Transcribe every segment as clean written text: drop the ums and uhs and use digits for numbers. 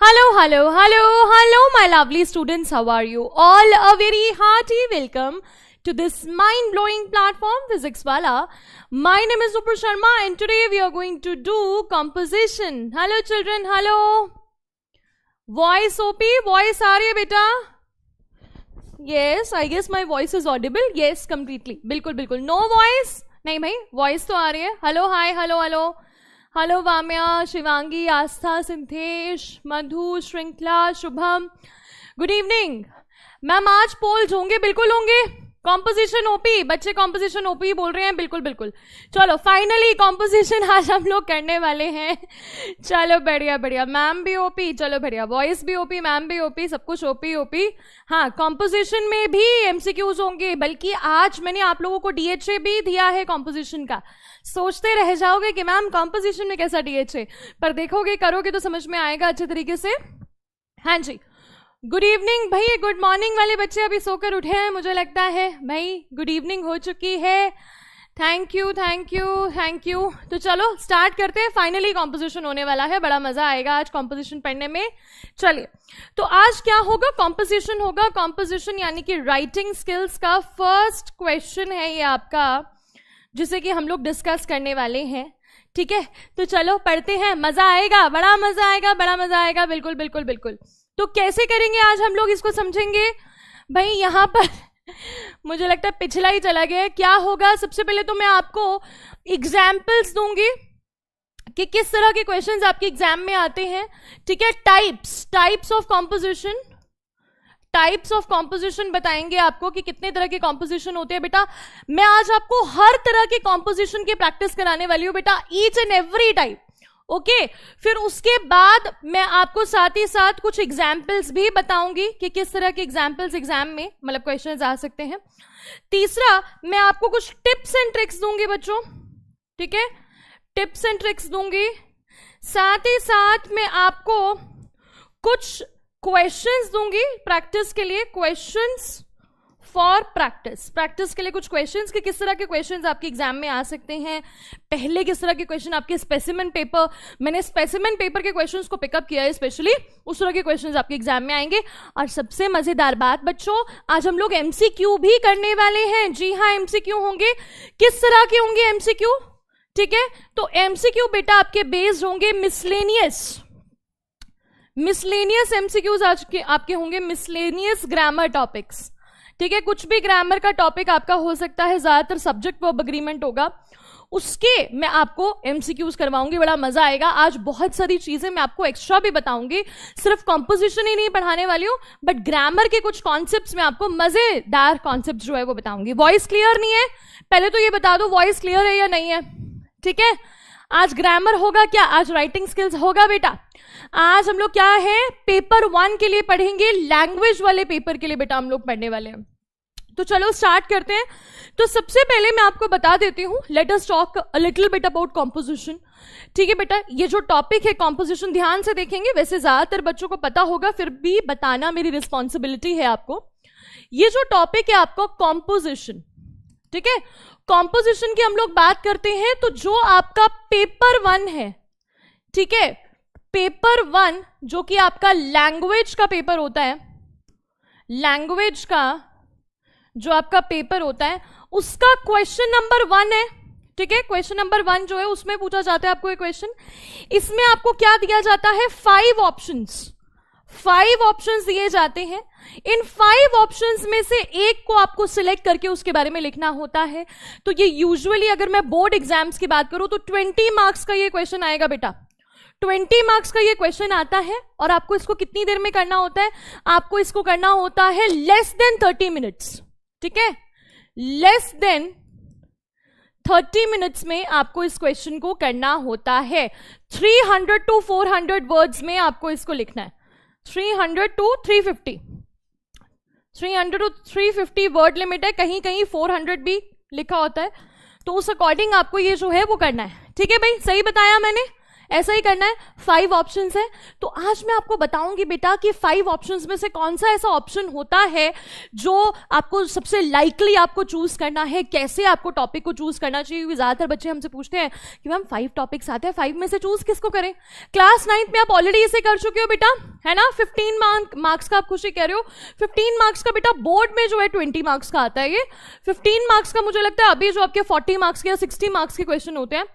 Hello, hello, hello, hello, my lovely students. How are you? All a very hearty welcome to this mind-blowing platform, Physics Wala. My name is Upur Sharma and today we are going to do composition. Hello children, hello. Voice OP, voice aa rahi hai beta? Yes, I guess my voice is audible. Yes, completely. बिल्कुल बिल्कुल. No voice? नहीं भाई, voice तो आ रही है. Hello, hi, hello, hello. Hello Vamya, Shivangi, Aastha, Sinthesh, Madhu, Shrinkhala, Shubham, good evening ma'am. आज polls होंगे? बिल्कुल होंगे. कॉम्पोजिशन ओपी, बच्चे कॉम्पोजिशन ओपी बोल रहे हैं. बिल्कुल बिल्कुल. चलो फाइनली कॉम्पोजिशन आज हम लोग करने वाले हैं. चलो बढ़िया बढ़िया. मैम भी ओपी, चलो बढ़िया. वॉइस भी ओपी, मैम भी ओपी, सब कुछ ओपी ओपी. हाँ, कॉम्पोजिशन में भी एमसीक्यूज होंगे, बल्कि आज मैंने आप लोगों को डीएचए भी दिया है कॉम्पोजिशन का. सोचते रह जाओगे कि मैम कॉम्पोजिशन में कैसा डीएचए, पर देखोगे करोगे तो समझ में आएगा अच्छे तरीके से. हाँ जी, गुड इवनिंग भाई. गुड मॉर्निंग वाले बच्चे अभी सोकर उठे हैं मुझे लगता है. भाई गुड इवनिंग हो चुकी है. Thank you thank you thank you. तो चलो स्टार्ट करते हैं. फाइनली कॉम्पोजिशन होने वाला है. बड़ा मजा आएगा आज कॉम्पोजिशन पढ़ने में. चलिए, तो आज क्या होगा? कॉम्पोजिशन होगा. कॉम्पोजिशन यानी कि राइटिंग स्किल्स का फर्स्ट क्वेश्चन है ये आपका, जिसे कि हम लोग डिस्कस करने वाले हैं. ठीक है, तो चलो पढ़ते हैं. मजा आएगा, बड़ा मजा आएगा, बड़ा मजा आएगा. बिल्कुल बिल्कुल बिल्कुल. तो कैसे करेंगे आज हम लोग इसको समझेंगे. भाई यहां पर मुझे लगता है पिछला ही चला गया. क्या होगा? सबसे पहले तो मैं आपको एग्जाम्पल्स दूंगी कि किस तरह के क्वेश्चंस आपके एग्जाम में आते हैं. ठीक है, types of composition, types of composition बताएंगे आपको कि कितने तरह के कॉम्पोजिशन होते हैं. बेटा मैं आज आपको हर तरह के कॉम्पोजिशन की प्रैक्टिस कराने वाली हूं बेटा, each and every type. Okay, फिर उसके बाद मैं आपको साथ ही साथ कुछ एग्जाम्पल्स भी बताऊंगी कि किस तरह के एग्जाम्पल्स एग्जाम में मतलब क्वेश्चंस आ सकते हैं. तीसरा, मैं आपको कुछ टिप्स एंड ट्रिक्स दूंगी बच्चों. ठीक है, टिप्स एंड ट्रिक्स दूंगी. साथ ही साथ मैं आपको कुछ क्वेश्चंस दूंगी प्रैक्टिस के लिए. क्वेश्चंस फॉर प्रैक्टिस के लिए कुछ क्वेश्चंस कि किस तरह के क्वेश्चंस आपके एग्जाम में आ सकते हैं. पहले किस तरह के क्वेश्चन आपके स्पेसिमेन पेपर, मैंने स्पेसिमेन पेपर के क्वेश्चंस को पिकअप किया है स्पेशली, उस तरह के क्वेश्चंस आपके एग्जाम में आएंगे. और सबसे मजेदार बात बच्चों, आज हम लोग एमसीक्यू भी करने वाले हैं. जी हाँ, एमसीक्यू होंगे. किस तरह के होंगे एमसीक्यू? ठीक है, तो एमसीक्यू बेटा आपके बेस्ड होंगे मिसलेनियस एमसीक्यूज आज के आपके होंगे. Miscellaneous grammar topics. ठीक है, कुछ भी ग्रामर का टॉपिक आपका हो सकता है, ज्यादातर सब्जेक्ट वर्ब एग्रीमेंट होगा, उसके मैं आपको एमसीक्यूज करवाऊंगी. बड़ा मजा आएगा. आज बहुत सारी चीजें मैं आपको एक्स्ट्रा भी बताऊंगी. सिर्फ कॉम्पोजिशन ही नहीं पढ़ाने वाली हूं, बट ग्रामर के कुछ कॉन्सेप्ट्स में आपको मजेदार कॉन्सेप्ट जो है वो बताऊंगी. वॉइस क्लियर नहीं है? पहले तो ये बता दो वॉइस क्लियर है या नहीं है. ठीक है, आज ग्रामर होगा क्या? आज राइटिंग स्किल्स होगा बेटा. आज हम लोग क्या है, पेपर 1 के लिए पढ़ेंगे, लैंग्वेज वाले पेपर के लिए बेटा हम लोग पढ़ने वाले हैं. तो चलो स्टार्ट करते हैं. तो सबसे पहले मैं आपको बता देती हूं, let us talk a little bit about composition. ठीक है बेटा, ये जो टॉपिक है कॉम्पोजिशन, ध्यान से देखेंगे. वैसे ज्यादातर बच्चों को पता होगा, फिर भी बताना मेरी रिस्पॉन्सिबिलिटी है आपको. ये जो टॉपिक है आपका कॉम्पोजिशन, ठीक है, कॉम्पोजिशन की हम लोग बात करते हैं. तो जो आपका पेपर 1 है, ठीक है, पेपर 1 जो कि आपका लैंग्वेज का पेपर होता है, लैंग्वेज का जो आपका पेपर होता है, उसका क्वेश्चन नंबर 1 है. ठीक है, क्वेश्चन नंबर 1 जो है उसमें पूछा जाता है आपको एक क्वेश्चन. इसमें आपको क्या दिया जाता है? 5 ऑप्शंस दिए जाते हैं. इन 5 ऑप्शंस में से एक को आपको सिलेक्ट करके उसके बारे में लिखना होता है. तो ये यूजुअली अगर मैं बोर्ड एग्जाम्स की बात करूं तो 20 मार्क्स का ये क्वेश्चन आएगा बेटा. 20 मार्क्स का ये क्वेश्चन आता है. और आपको इसको कितनी देर में करना होता है? आपको इसको करना होता है लेस देन 30 मिनट्स. ठीक है, लेस देन 30 मिनट्स में आपको इस क्वेश्चन को करना होता है. 300 to 400 वर्ड्स में आपको इसको लिखना है. 300 to 350, 300 to 350 वर्ड लिमिट है. कहीं कहीं 400 भी लिखा होता है. तो उस अकॉर्डिंग आपको ये जो है वो करना है. ठीक है भाई, सही बताया मैंने? ऐसा ही करना है। 5 ऑप्शंस है, तो आज मैं आपको बताऊंगी बेटा कि 5 ऑप्शंस में से कौन सा ऐसा ऑप्शन होता है जो आपको सबसे लाइकली आपको चूज करना है, कैसे आपको टॉपिक को चूज करना चाहिए। क्योंकि ज्यादातर बच्चे हमसे पूछते हैं कि मैम 5 टॉपिक्स आते हैं, 5 में से चूज किसको करें। क्लास 9th में आप ऑलरेडी इसे कर चुके हो बेटा, है ना। 15 मार्क्स का आप खुशी कह रहे हो, 15 मार्क्स का बेटा बोर्ड में जो है 20 मार्क्स का आता है। ये 15 मार्क्स का मुझे लगता है अभी जो आपके 40 मार्क्स के या 60 मार्क्स के क्वेश्चन होते हैं।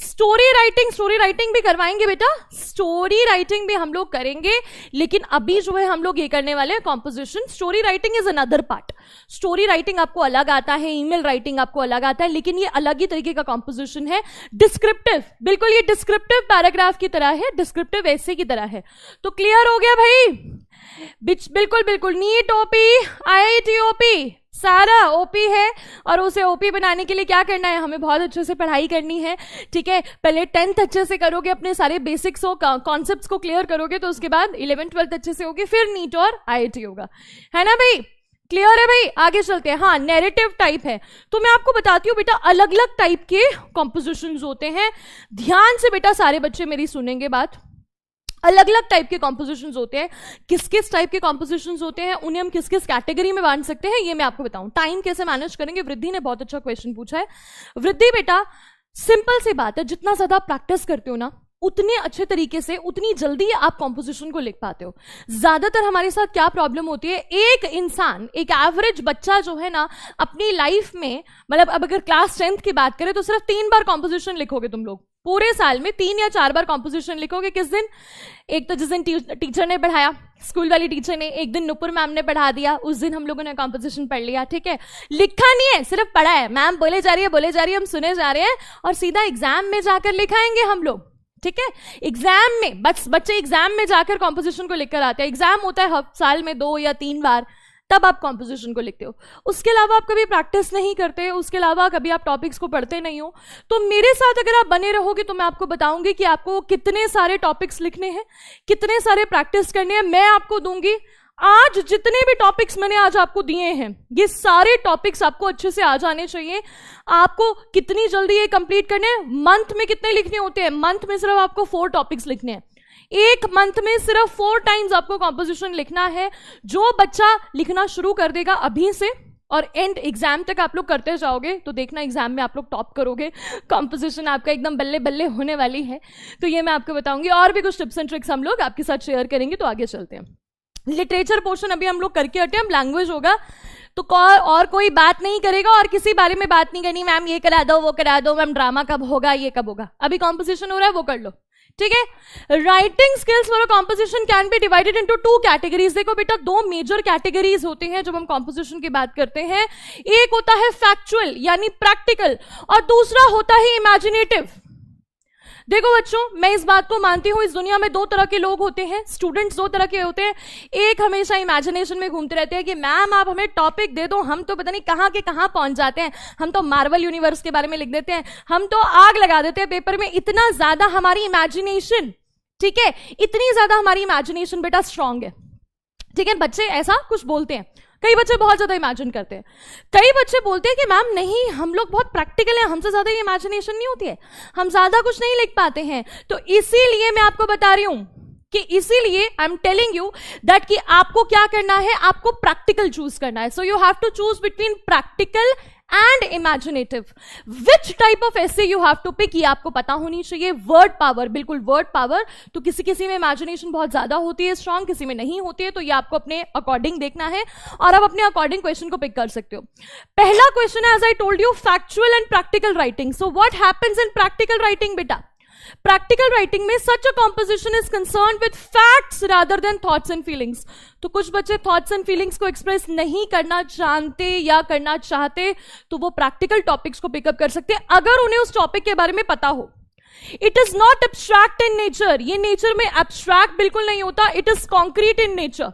स्टोरी राइटिंग भी करवाएंगे बेटा, स्टोरी राइटिंग भी हम लोग करेंगे, लेकिन अभी जो है हम लोग ये करने वाले हैं composition. Story writing is another part. Story writing आपको अलग आता है, ईमेल राइटिंग आपको अलग आता है, लेकिन ये अलग ही तरीके का कॉम्पोजिशन है। डिस्क्रिप्टिव, बिल्कुल ये डिस्क्रिप्टिव पैराग्राफ की तरह है, डिस्क्रिप्टिव ऐसे की तरह है। तो क्लियर हो गया भाई? बिल्कुल बिल्कुल। नीट ओपी, IIT ओपी, सारा ओपी है। और उसे ओपी बनाने के लिए क्या करना है, हमें बहुत अच्छे से पढ़ाई करनी है, ठीक है। पहले 10th अच्छे से करोगे, अपने सारे बेसिक्स और कॉन्सेप्ट्स को क्लियर करोगे, तो उसके बाद 11th 12th अच्छे से होगी, फिर नीट और IIT होगा, है ना भाई। क्लियर है भाई? आगे चलते हैं। हाँ, नैरेटिव टाइप है, तो मैं आपको बताती हूँ बेटा अलग अलग टाइप के कॉम्पोजिशंस होते हैं। ध्यान से बेटा सारे बच्चे मेरी सुनेंगे बात। अलग अलग टाइप के कॉम्पोजिशंस होते हैं। किस किस टाइप के कॉम्पोजिशंस होते हैं, उन्हें हम किस किस कैटेगरी में बांट सकते हैं, ये मैं आपको बताऊं। टाइम कैसे मैनेज करेंगे, वृद्धि ने बहुत अच्छा क्वेश्चन पूछा है। वृद्धि बेटा सिंपल सी बात है, जितना ज्यादा प्रैक्टिस करते हो ना, उतने अच्छे तरीके से, उतनी जल्दी आप कॉम्पोजिशन को लिख पाते हो। ज्यादातर हमारे साथ क्या प्रॉब्लम होती है, एक इंसान, एक एवरेज बच्चा जो है ना अपनी लाइफ में, मतलब अब अगर क्लास 10th की बात करें तो सिर्फ 3 बार कॉम्पोजिशन लिखोगे तुम लोग पूरे साल में, 3 या 4 बार कॉम्पोजिशन लिखोगे। किस दिन? एक तो जिस दिन टीचर ने पढ़ाया, स्कूल वाली टीचर ने, एक दिन नुपुर मैम ने पढ़ा दिया, उस दिन हम लोगों ने कॉम्पोजिशन पढ़ लिया, ठीक है। लिखा नहीं है, सिर्फ पढ़ा है। मैम बोले जा रही है, हम सुने जा रहे हैं, और सीधा एग्जाम में जाकर लिखाएंगे हम लोग, ठीक है। एग्जाम में बच्चे एग्जाम में जाकर कॉम्पोजिशन को लिखकर आते हैं। एग्जाम होता है हर साल में 2 या 3 बार, तब आप कॉम्पोजिशन को लिखते हो। उसके अलावा आप कभी प्रैक्टिस नहीं करते, उसके अलावा कभी आप टॉपिक्स को पढ़ते नहीं हो। तो मेरे साथ अगर आप बने रहोगे तो मैं आपको बताऊंगी कि आपको कितने सारे टॉपिक्स लिखने हैं, कितने सारे प्रैक्टिस करने हैं। मैं आपको दूंगी आज जितने भी टॉपिक्स मैंने आज आपको दिए हैं, ये सारे टॉपिक्स आपको अच्छे से आ जाने चाहिए। आपको कितनी जल्दी ये कंप्लीट करने हैं, मंथ में कितने लिखने होते हैं, मंथ में सिर्फ आपको 4 टॉपिक्स लिखने हैं। एक मंथ में सिर्फ 4 टाइम्स आपको कॉम्पोजिशन लिखना है। जो बच्चा लिखना शुरू कर देगा अभी से और एंड एग्जाम तक आप लोग करते जाओगे, तो देखना एग्जाम में आप लोग टॉप करोगे। कॉम्पोजिशन आपका एकदम बल्ले बल्ले होने वाली है। तो ये मैं आपको बताऊंगी, और भी कुछ टिप्स एंड ट्रिक्स हम लोग आपके साथ शेयर करेंगे। तो आगे चलते हैं। लिटरेचर पोर्शन अभी हम लोग करके हटे, हम लैंग्वेज होगा तो और कोई बात नहीं करेगा, और किसी बारे में बात नहीं करनी, मैम ये करा दो, वो करा दो, मैम ड्रामा कब होगा, ये कब होगा। अभी कॉम्पोजिशन हो रहा है, वो कर लो, ठीक है। Writing skills for composition can be divided into 2 categories. देखो बेटा 2 मेजर कैटेगरीज होते हैं जब हम कॉम्पोजिशन की बात करते हैं। एक होता है फैक्चुअल यानी प्रैक्टिकल, और दूसरा होता है इमेजिनेटिव। देखो बच्चों, मैं इस बात को मानती हूं, इस दुनिया में 2 तरह के लोग होते हैं, स्टूडेंट्स 2 तरह के होते हैं। एक हमेशा इमेजिनेशन में घूमते रहते हैं कि मैम आप हमें टॉपिक दे दो, हम तो पता नहीं कहां के कहां पहुंच जाते हैं, हम तो मार्वल यूनिवर्स के बारे में लिख देते हैं, हम तो आग लगा देते हैं पेपर में। इतना ज्यादा हमारी इमेजिनेशन, ठीक है, इतनी ज्यादा हमारी इमेजिनेशन बेटा स्ट्रांग है, ठीक है। बच्चे ऐसा कुछ बोलते हैं, कई बच्चे बहुत ज्यादा इमेजिन करते हैं, कई बच्चे बोलते हैं कि मैम नहीं हम लोग बहुत प्रैक्टिकल हैं, हमसे ज्यादा इमेजिनेशन नहीं होती है, हम ज्यादा कुछ नहीं लिख पाते हैं। तो इसीलिए मैं आपको बता रही हूं कि इसीलिए I am telling you that कि आपको क्या करना है, आपको प्रैक्टिकल चूज करना है। So you have to choose between practical and imaginative. Which type of essay you have to pick, ये आपको पता होनी चाहिए। वर्ड पावर, बिल्कुल वर्ड पावर, तो किसी किसी में इमेजिनेशन बहुत ज्यादा होती है स्ट्रांग, किसी में नहीं होती है, तो ये आपको अपने अकॉर्डिंग देखना है और आप अपने अकॉर्डिंग क्वेश्चन को पिक कर सकते हो। पहला क्वेश्चन है, as I told you, factual and practical writing. So what happens in practical writing बेटा? प्रैक्टिकल राइटिंग में such a composition is concern with facts rather than thoughts and feelings. तो कुछ बच्चे थॉट्स एंड फीलिंग्स को express नहीं करना जानते या करना चाहते, तो वो प्रैक्टिकल टॉपिक्स को पिकअप कर सकते हैं अगर उन्हें उस टॉपिक के बारे में पता हो। It is not abstract in nature, ये नेचर में एब्स्ट्रैक्ट बिल्कुल नहीं होता, it is concrete in nature,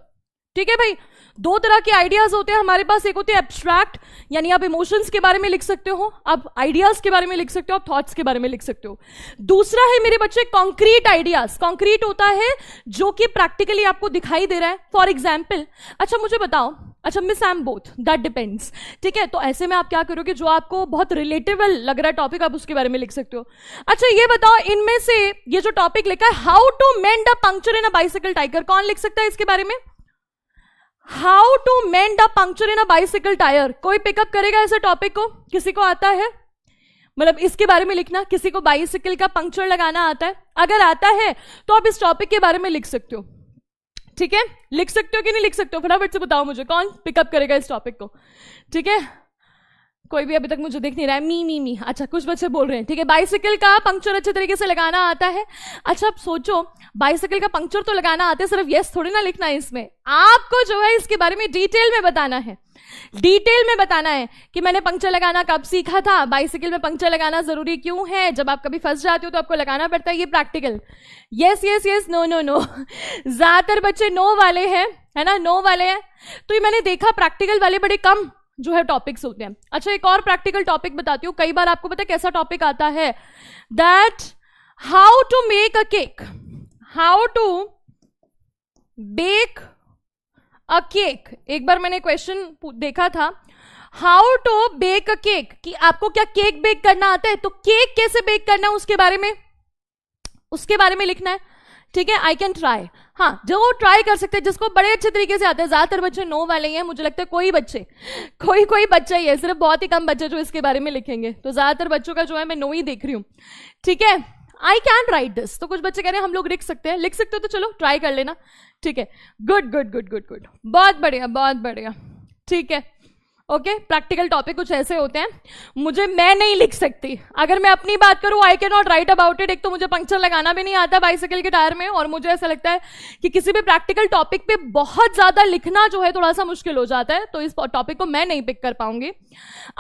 ठीक है भाई। 2 तरह के आइडियाज होते हैं हमारे पास, एक होते हैं एब्स्ट्रैक्ट, यानी आप इमोशंस के बारे में लिख सकते हो, आप आइडियाज के बारे में लिख सकते हो, आप थॉट्स के बारे में लिख सकते हो। दूसरा है मेरे बच्चे कॉन्क्रीट आइडियाज। कॉन्क्रीट होता है जो कि प्रैक्टिकली आपको दिखाई दे रहा है। फॉर एग्जाम्पल, अच्छा मुझे बताओ, अच्छा miss I am both, that depends. ठीक है, तो ऐसे में आप क्या करोगे, जो आपको बहुत रिलेटेबल लग रहा है टॉपिक, आप उसके बारे में लिख सकते हो। अच्छा ये बताओ, इनमें से ये जो टॉपिक लिखा है, how to mend a puncture in a bicycle tyre, कौन लिख सकता है इसके बारे में? How to mend a puncture in a bicycle tyre, कोई पिकअप करेगा ऐसे टॉपिक को? किसी को आता है, मतलब इसके बारे में लिखना? किसी को बाइसिकल का पंक्चर लगाना आता है? अगर आता है तो आप इस टॉपिक के बारे में लिख सकते हो। ठीक है, लिख सकते हो कि नहीं लिख सकते हो? फटाफट से बताओ मुझे, कौन पिकअप करेगा इस टॉपिक को? ठीक है, कोई भी अभी तक मुझे दिख नहीं रहा है। मी। अच्छा, कुछ बच्चे बोल रहे हैं। ठीक है, बाइसिकल का पंक्चर अच्छे तरीके से लगाना आता है। अच्छा आप सोचो, बाइसिकल का पंक्चर तो लगाना आता है, सिर्फ यस थोड़ी ना लिखना है इसमें, आपको जो है इसके बारे में डिटेल में बताना है। डिटेल में बताना है कि मैंने पंक्चर लगाना कब सीखा था, बाइसिकल में पंक्चर लगाना जरूरी क्यों है, जब आप कभी फंस जाते हो तो आपको लगाना पड़ता है, ये practical. Yes yes yes, no no no, ज्यादातर बच्चे नो वाले हैं, है ना, नो वाले हैं। तो ये मैंने देखा प्रैक्टिकल वाले बड़े कम जो है टॉपिक्स होते हैं। अच्छा एक और प्रैक्टिकल टॉपिक बताती हूँ। कई बार आपको पता है कैसा टॉपिक आता है, that how to make a cake, how to bake a cake. एक बार मैंने क्वेश्चन देखा था, how to bake a cake, कि आपको क्या केक बेक करना आता है, तो केक कैसे बेक करना है उसके बारे में लिखना है। ठीक है, आई कैन ट्राई, हाँ जो ट्राई कर सकते हैं, जिसको बड़े अच्छे तरीके से आते हैं। ज्यादातर बच्चे नो वाले ही हैं, मुझे लगता है कोई बच्चा ही है, सिर्फ बहुत ही कम बच्चे जो इसके बारे में लिखेंगे। तो ज्यादातर बच्चों का जो है मैं नो ही देख रही हूं। ठीक है, आई कैन राइट दिस, तो कुछ बच्चे कह रहे हैं हम लोग लिख सकते हैं हो तो चलो ट्राई कर लेना। ठीक है, गुड, बहुत बढ़िया। ठीक है, ओके, प्रैक्टिकल टॉपिक कुछ ऐसे होते हैं। मैं नहीं लिख सकती, अगर मैं अपनी बात करूं, I can not right about it. एक तो मुझे पंक्चर लगाना भी नहीं आता बाइसिकल के टायर में, और मुझे ऐसा लगता है कि किसी भी प्रैक्टिकल टॉपिक पे बहुत ज्यादा लिखना जो है थोड़ा सा मुश्किल हो जाता है, तो इस टॉपिक को मैं नहीं पिक कर पाऊंगी।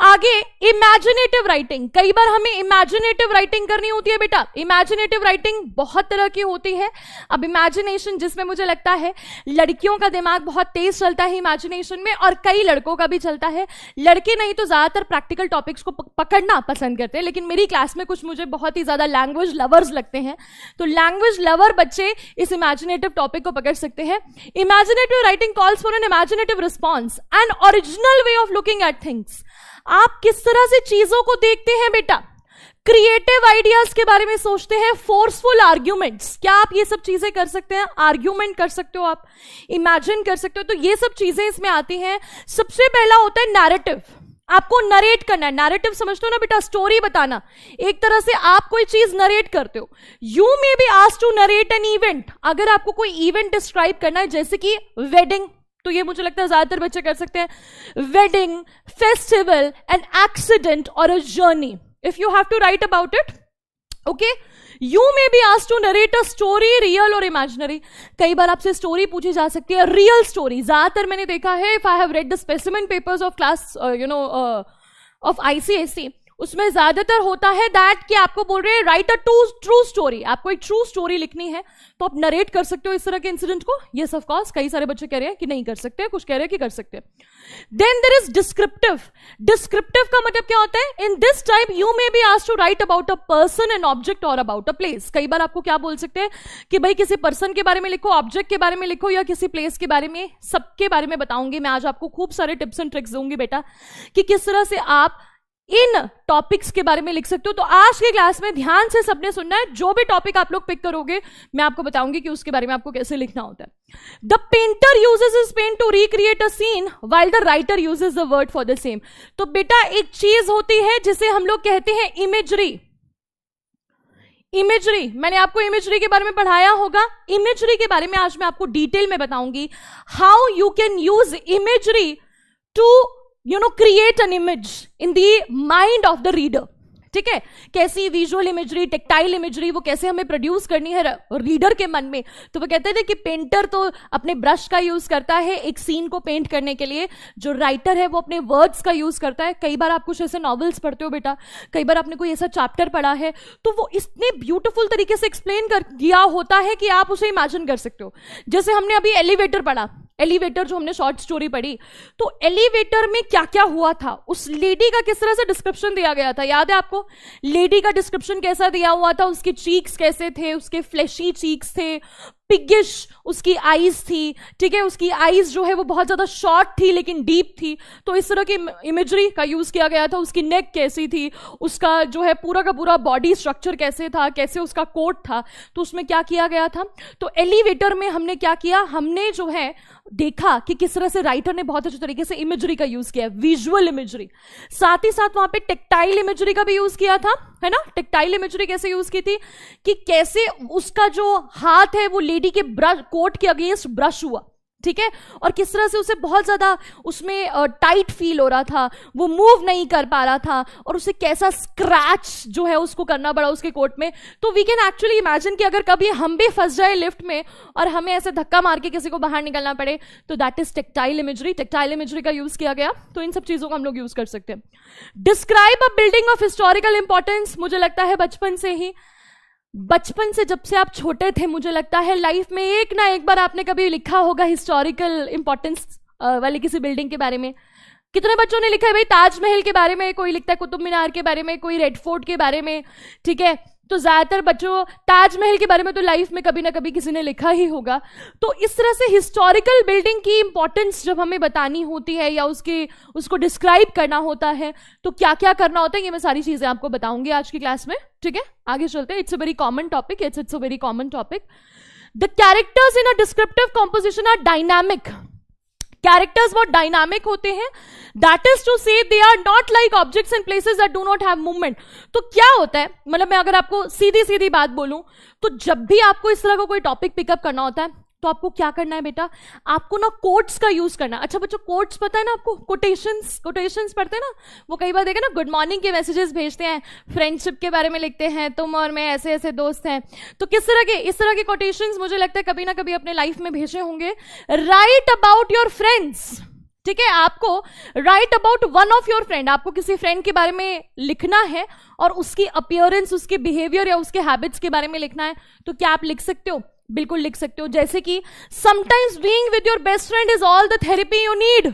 आगे इमेजिनेटिव राइटिंग, कई बार हमें इमेजिनेटिव राइटिंग करनी होती है बेटा। इमेजिनेटिव राइटिंग बहुत तरह की होती है। अब इमेजिनेशन, जिसमें मुझे लगता है लड़कियों का दिमाग बहुत तेज चलता है इमेजिनेशन में, और कई लड़कों का भी चलता है। लड़के नहीं तो ज्यादातर प्रैक्टिकल टॉपिक्स को पकड़ना पसंद करते हैं, लेकिन मेरी क्लास में कुछ मुझे बहुत ही ज्यादा लैंग्वेज लवर्स लगते हैं, तो लैंग्वेज लवर बच्चे इस इमेजिनेटिव टॉपिक को पकड़ सकते हैं। Imaginative writing calls for an imaginative response, an original way of looking at things. आप किस तरह से चीजों को देखते हैं बेटा, क्रिएटिव आइडियाज के बारे में सोचते हैं, फोर्सफुल आर्ग्यूमेंट्स, क्या आप ये सब चीजें कर सकते हैं? आर्ग्यूमेंट कर सकते हो आप, इमेजिन कर सकते हो, तो ये सब चीजें इसमें आती हैं। सबसे पहला होता है नैरेटिव, आपको नरेट करना है। नैरेटिव समझते हो ना बेटा, स्टोरी बताना। एक तरह से आप कोई चीज नरेट करते हो। You may be asked to narrate an event, अगर आपको कोई इवेंट डिस्क्राइब करना है, जैसे कि वेडिंग, तो ये मुझे लगता है ज्यादातर बच्चे कर सकते हैं। वेडिंग, फेस्टिवल, एन एक्सीडेंट और a journey, if you have to write about it, okay, you may be asked to narrate a story, real or imaginary। कई बार आपसे स्टोरी पूछी जा सकती है, रियल स्टोरी। ज्यादातर मैंने देखा है, if I have read the specimen papers of class of ICSE, उसमें ज्यादातर होता है दैट कि आपको बोल रहे हैं राइट अ ट्रू स्टोरी, आपको एक ट्रू स्टोरी लिखनी है, तो आप नरेट कर सकते हो इस तरह के इंसिडेंट को। यस ऑफ कोर्स, कई सारे बच्चे कह रहे हैं कि नहीं कर सकते, कुछ कह रहे हैं कि कर सकते हैं। Then there is descriptive. Descriptive का मतलब क्या होता है? In this type you may be asked to write about a person, an object और अबाउट अ प्लेस। कई बार आपको क्या बोल सकते हैं कि भाई किसी पर्सन के बारे में लिखो, ऑब्जेक्ट के बारे में लिखो, या किसी प्लेस के बारे में। सबके बारे में बताऊंगी मैं आज, आपको खूब सारे टिप्स एंड ट्रिक्स दूंगी बेटा कि किस तरह से आप इन टॉपिक्स के बारे में लिख सकते हो। तो आज की क्लास में ध्यान से सबने सुनना है, जो भी टॉपिक आप लोग पिक करोगे मैं आपको बताऊंगी कि उसके बारे में आपको कैसे लिखना होता है। The painter uses his paint to recreate a scene while the writer uses the word for the same. तो बेटा एक चीज होती है जिसे हम लोग कहते हैं इमेजरी। इमेजरी, मैंने आपको इमेजरी के बारे में पढ़ाया होगा। इमेजरी के बारे में आज मैं आपको डिटेल में बताऊंगी, how you can use imagery to create an image in the mind of the reader। ठीक है, कैसी विजुअल इमेजरी, टेक्टाइल इमेजरी, वो कैसे हमें प्रोड्यूस करनी है रीडर के मन में। तो वो कहते थे कि पेंटर तो अपने ब्रश का यूज करता है एक सीन को पेंट करने के लिए, जो राइटर है वो अपने वर्ड्स का यूज करता है। कई बार आप कुछ ऐसे नॉवेल्स पढ़ते हो बेटा, कई बार आपने कोई ऐसा चैप्टर पढ़ा है, तो वो इतने ब्यूटीफुल तरीके से एक्सप्लेन कर दिया होता है कि आप उसे इमेजिन कर सकते हो। जैसे हमने अभी एलिवेटर पढ़ा, एलिवेटर जो हमने शॉर्ट स्टोरी पढ़ी, तो एलिवेटर में क्या क्या हुआ था, उस लेडी का किस तरह से डिस्क्रिप्शन दिया गया था, याद है आपको? लेडी का डिस्क्रिप्शन कैसा दिया हुआ था, उसके चीक्स कैसे थे, उसके फ्लैशी चीक्स थे, पिगिश उसकी आईज थी, ठीक है, उसकी आईज जो है वो बहुत ज्यादा शॉर्ट थी लेकिन डीप थी, तो इस तरह की इमेजरी का यूज किया गया था। उसकी नेक कैसी थी, उसका जो है पूरा का पूरा बॉडी स्ट्रक्चर कैसे था, कैसे उसका कोट था, तो उसमें क्या किया गया था। तो एलिवेटर में हमने क्या किया, हमने जो है देखा कि किस तरह से राइटर ने बहुत अच्छे तरीके से इमेजरी का यूज किया, विजुअल इमेजरी। साथ ही साथ वहां पे टेक्टाइल इमेजरी का भी यूज किया था, है ना। टेक्टाइल इमेजरी कैसे यूज की थी कि कैसे उसका जो हाथ है वो लेडी के ब्रश कोट के अगेंस्ट ब्रश हुआ, ठीक है, और किस तरह से उसे बहुत ज्यादा उसमें टाइट फील हो रहा था, वो मूव नहीं कर पा रहा था, और उसे कैसा स्क्रैच जो है उसको करना पड़ा उसके कोट में। तो वी कैन एक्चुअली इमेजिन कि अगर कभी हम भी फंस जाए लिफ्ट में और हमें ऐसे धक्का मार के किसी को बाहर निकलना पड़े, तो that is tactile imagery. Tactile imagery का यूज किया गया, तो इन सब चीजों को हम लोग यूज कर सकते हैं। Describe a building of historical importance, मुझे लगता है बचपन से जब से आप छोटे थे, मुझे लगता है लाइफ में एक ना एक बार आपने कभी लिखा होगा हिस्टोरिकल इंपॉर्टेंस वाली किसी बिल्डिंग के बारे में। कितने बच्चों ने लिखा है भाई, ताजमहल के बारे में कोई लिखता है, कुतुब मीनार के बारे में, कोई रेड फोर्ट के बारे में, ठीक है। तो ज्यादातर बच्चों ताजमहल के बारे में तो लाइफ में कभी ना कभी किसी ने लिखा ही होगा। तो इस तरह से हिस्टोरिकल बिल्डिंग की इंपॉर्टेंस जब हमें बतानी होती है या उसको डिस्क्राइब करना होता है, तो क्या क्या करना होता है, ये मैं सारी चीजें आपको बताऊंगी आज की क्लास में, ठीक है। आगे चलते हैं। It's a very common topic, it's a very common topic. The characters in a descriptive composition are dynamic. Characters बहुत डायनामिक होते हैं, that is to say they are not like objects and places that do not have movement. तो क्या होता है, मतलब मैं अगर आपको सीधी सीधी बात बोलूं, तो जब भी आपको इस तरह का कोई टॉपिक पिकअप करना होता है, तो आपको क्या करना है बेटा, आपको ना कोट्स का यूज करना है। अच्छा बच्चों, कोट्स पता है ना आपको, कोटेशंस पढ़ते हैं ना, वो कई बार देखे ना, गुड मॉर्निंग के मैसेजेस भेजते हैं, फ्रेंडशिप के बारे में लिखते हैं, तुम और मैं ऐसे ऐसे दोस्त हैं। तो इस तरह के कोटेशंस मुझे लगता है कभी ना कभी अपने लाइफ में भेजे होंगे। राइट अबाउट योर फ्रेंड्स, ठीक है, आपको right about one of your friend, आपको किसी फ्रेंड के बारे में लिखना है और उसकी अपीयरेंस, उसके बिहेवियर या उसके हैबिट्स के बारे में लिखना है। तो क्या आप लिख सकते हो? बिल्कुल लिख सकते हो। जैसे कि sometimes being with your best friend is all the therapy you need.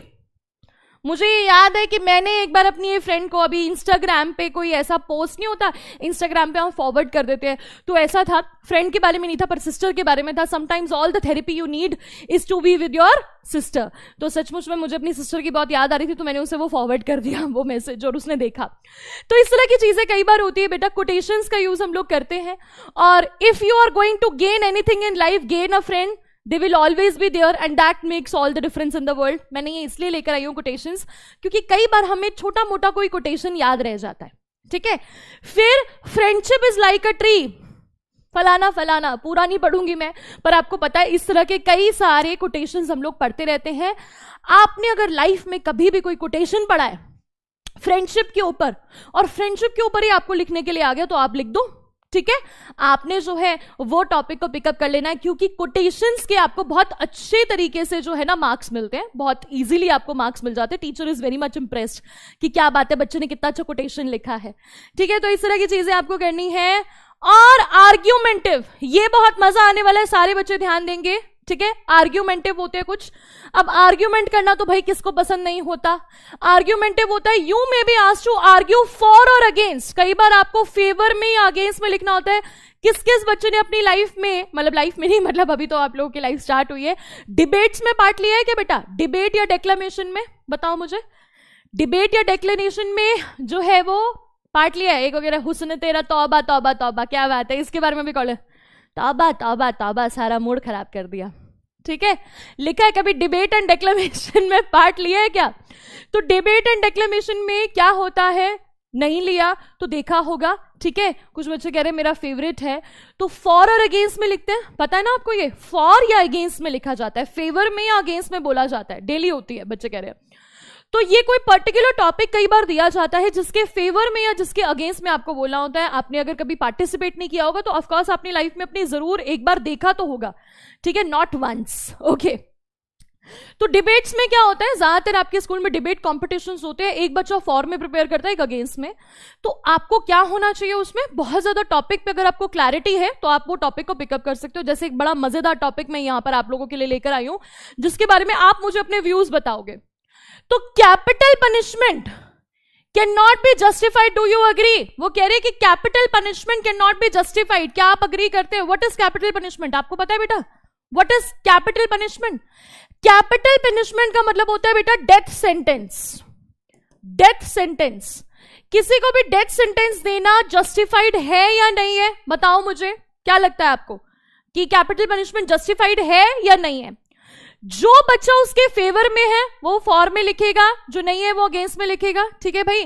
मुझे याद है कि मैंने एक बार अपनी ये फ्रेंड को, अभी इंस्टाग्राम पे कोई ऐसा पोस्ट नहीं होता, इंस्टाग्राम पे हम फॉरवर्ड कर देते हैं, तो ऐसा था, फ्रेंड के बारे में नहीं था पर सिस्टर के बारे में था। Sometimes all the therapy you need is to be with your sister. तो सचमुच में मुझे अपनी सिस्टर की बहुत याद आ रही थी, तो मैंने उसे वो फॉरवर्ड कर दिया वो मैसेज, और उसने देखा। तो इस तरह की चीजें कई बार होती है बेटा, कोटेशंस का यूज हम लोग करते हैं। और if you are going to gain anything in life, gain a friend, they will always be there and that makes all the difference in the world। मैंने ये इसलिए लेकर आई हूं कोटेशंस, क्योंकि कई बार हमें छोटा मोटा कोई कोटेशन याद रह जाता है, ठीक है। फिर friendship is like a tree, फलाना फलाना, पूरा नहीं पढ़ूंगी मैं, पर आपको पता है इस तरह के कई सारे कोटेशंस हम लोग पढ़ते रहते हैं। आपने अगर लाइफ में कभी भी कोई कोटेशन पढ़ा है फ्रेंडशिप के ऊपर, और फ्रेंडशिप के ऊपर ही आपको लिखने के लिए आ गया, तो आप लिख दो, ठीक है। आपने जो है वो टॉपिक को पिकअप कर लेना है, क्योंकि कोटेशंस के आपको बहुत अच्छे तरीके से जो है ना मार्क्स मिलते हैं, बहुत इजीली आपको मार्क्स मिल जाते हैं। Teacher is very much impressed कि क्या बात है, बच्चे ने कितना अच्छा कोटेशन लिखा है, ठीक है। तो इस तरह की चीजें आपको करनी है। और आर्ग्यूमेंटिव, ये बहुत मजा आने वाला है, सारे बच्चे ध्यान देंगे, ठीक है। आर्ग्यूमेंटिव होते हैं कुछ। अब आर्ग्यूमेंट करना तो भाई किसको पसंद नहीं होता। आर्ग्यूमेंटिव होता है, you may be asked to argue for और अगेंस्ट। कई बार आपको फेवर में या अगेंस्ट में लिखना होता है। किस किस बच्चे ने अपनी लाइफ में, मतलब लाइफ में नहीं, मतलब अभी तो आप लोगों की लाइफ स्टार्ट हुई है, डिबेट्स में पार्ट लिया है क्या बेटा? डिबेट या डेक्लेमेशन में, बताओ मुझे। डिबेट या डेक्लेमेशन में जो है वो पार्ट लिया है? एक वगैरह हुस्न तेरा तौबा तौबा तौबा, क्या बात है, इसके बारे में भी कॉल है, तौबा तौबा तौबा, सारा मूड खराब कर दिया, ठीक है। लिखा है कभी डिबेट एंड डेक्लेमेशन में पार्ट लिया है क्या? तो डिबेट एंड डेक्लेमेशन में क्या होता है, नहीं लिया तो देखा होगा, ठीक है। कुछ बच्चे कह रहे हैं मेरा फेवरेट है, तो फॉर और अगेंस्ट में लिखते हैं, पता है ना आपको, ये फॉर या अगेंस्ट में लिखा जाता है, फेवर में या अगेंस्ट में बोला जाता है, डेली होती है, बच्चे कह रहे हैं। तो ये कोई पर्टिकुलर टॉपिक कई बार दिया जाता है जिसके फेवर में या जिसके अगेंस्ट में आपको बोलना होता है। आपने अगर कभी पार्टिसिपेट नहीं किया होगा तो ऑफकोर्स अपनी लाइफ में अपनी जरूर एक बार देखा तो होगा, ठीक है, नॉट वंस, ओके। तो डिबेट्स में क्या होता है, ज्यादातर आपके स्कूल में डिबेट कॉम्पिटिशन्स होते हैं, एक बच्चा फॉर में प्रिपेयर करता है, एक अगेंस्ट में। तो आपको क्या होना चाहिए उसमें, बहुत ज्यादा टॉपिक पे अगर आपको क्लैरिटी है तो आप वो टॉपिक को पिकअप कर सकते हो। जैसे एक बड़ा मजेदार टॉपिक मैं यहां पर आप लोगों के लिए लेकर आई हूं, जिसके बारे में आप मुझे अपने व्यूज बताओगे। तो capital punishment can not be justified, do you agree? वो कह रहे हैं कि capital punishment can not be justified, क्या आप अग्री करते हैं? व्हाट इज कैपिटल पनिशमेंट, आपको पता है बेटा? What is capital punishment? Capital punishment का मतलब होता है बेटा डेथ सेंटेंस। डेथ सेंटेंस, किसी को भी डेथ सेंटेंस देना जस्टिफाइड है या नहीं है? बताओ मुझे, क्या लगता है आपको कि कैपिटल पनिशमेंट जस्टिफाइड है या नहीं है? जो बच्चा उसके फेवर में है वो फॉर में लिखेगा, जो नहीं है वो अगेंस्ट में लिखेगा। ठीक है भाई,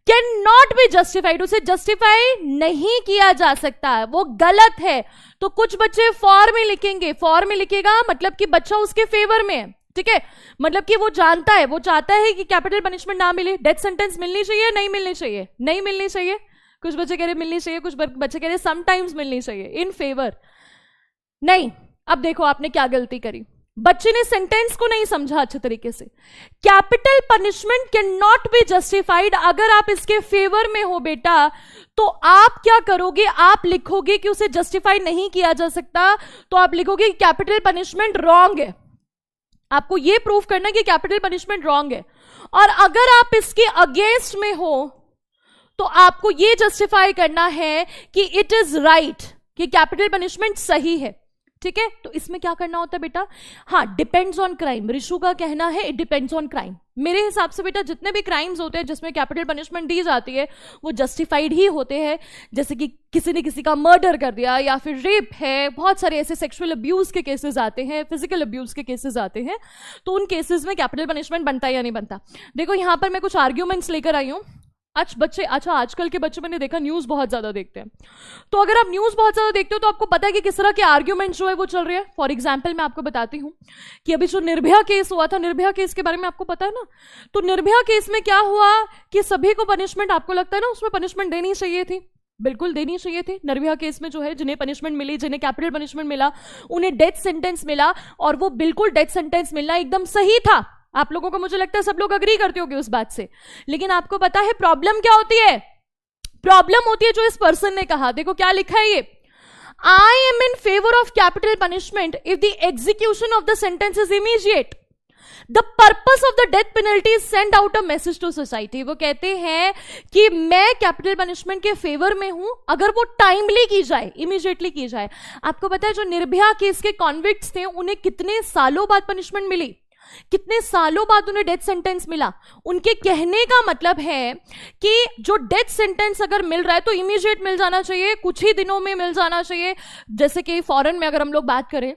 कैन नॉट बी जस्टिफाइड, उसे जस्टिफाई नहीं किया जा सकता है, वो गलत है। तो कुछ बच्चे फॉर में लिखेंगे, फॉर में लिखेगा मतलब कि बच्चा उसके फेवर में है। ठीक है, मतलब कि वो जानता है, वो चाहता है कि कैपिटल पनिशमेंट ना मिले, डेथ सेंटेंस मिलनी चाहिए, नहीं मिलनी चाहिए, नहीं मिलनी चाहिए। कुछ बच्चे कह रहे मिलनी चाहिए, कुछ बच्चे कह रहे समटाइम्स मिलनी चाहिए, इन फेवर नहीं। अब देखो आपने क्या गलती करी, बच्चे ने सेंटेंस को नहीं समझा अच्छे तरीके से। Capital punishment can not be justified, अगर आप इसके फेवर में हो बेटा तो आप क्या करोगे, आप लिखोगे कि उसे जस्टिफाई नहीं किया जा सकता, तो आप लिखोगे कैपिटल पनिशमेंट रॉन्ग है। आपको यह प्रूव करना कि कैपिटल पनिशमेंट रॉन्ग है। और अगर आप इसके अगेंस्ट में हो तो आपको यह जस्टिफाई करना है कि इट इज राइट, कि कैपिटल पनिशमेंट सही है। ठीक है, तो इसमें क्या करना होता है बेटा? हाँ, डिपेंड्स ऑन क्राइम। ऋषु का कहना है इट डिपेंड्स ऑन क्राइम। मेरे हिसाब से बेटा जितने भी क्राइम्स होते हैं जिसमें कैपिटल पनिशमेंट दी जाती है वो जस्टिफाइड ही होते हैं। जैसे कि किसी ने किसी का मर्डर कर दिया, या फिर रेप है, बहुत सारे ऐसे सेक्सुअल अब्यूज के केसेस आते हैं, फिजिकल अब्यूज के केसेस आते हैं, तो उन केसेस में कैपिटल पनिशमेंट बनता है या नहीं बनता। देखो यहां पर मैं कुछ आर्ग्यूमेंट्स लेकर आई हूं। आजकल के बच्चे मैंने देखा न्यूज बहुत ज्यादा देखते हैं, तो अगर आप न्यूज बहुत ज्यादा देखते हो तो आपको पता है कि किस तरह के आर्ग्यूमेंट्स जो है वो चल रहे हैं। फॉर एग्जांपल मैं आपको बताती हूं कि अभी जो निर्भया केस हुआ था, निर्भया केस के बारे में आपको पता है ना, तो निर्भया केस में क्या हुआ कि सभी को पनिशमेंट, आपको लगता है ना उसमें पनिशमेंट देनी चाहिए थी, बिल्कुल देनी चाहिए थी। निर्भया केस में जो है जिन्हें पनिशमेंट मिली, जिन्हें कैपिटल पनिशमेंट मिला, उन्हें डेथ सेंटेंस मिला, और वो बिल्कुल डेथ सेंटेंस मिलना एकदम सही था। आप लोगों को मुझे लगता है सब लोग अग्री करते होंगे उस बात से। लेकिन आपको पता है प्रॉब्लम क्या होती है? प्रॉब्लम होती है जो इस पर्सन ने कहा। देखो क्या लिखा है ये, I am in favour of capital punishment if the execution of the sentence is immediate, the purpose of the death penalty is send out a message to society. वो कहते हैं कि मैं कैपिटल पनिशमेंट के फेवर में हूं अगर वो टाइमली की जाए, इमीडिएटली की जाए। आपको पता है जो निर्भया केस के कॉन्विक्ट्स थे उन्हें कितने सालों बाद पनिशमेंट मिली, कितने सालों बाद उन्हें डेथ सेंटेंस मिला। उनके कहने का मतलब है कि जो डेथ सेंटेंस अगर मिल रहा है तो इमीडिएट मिल जाना चाहिए, कुछ ही दिनों में मिल जाना चाहिए। जैसे कि फॉरेन में अगर हम लोग बात करें,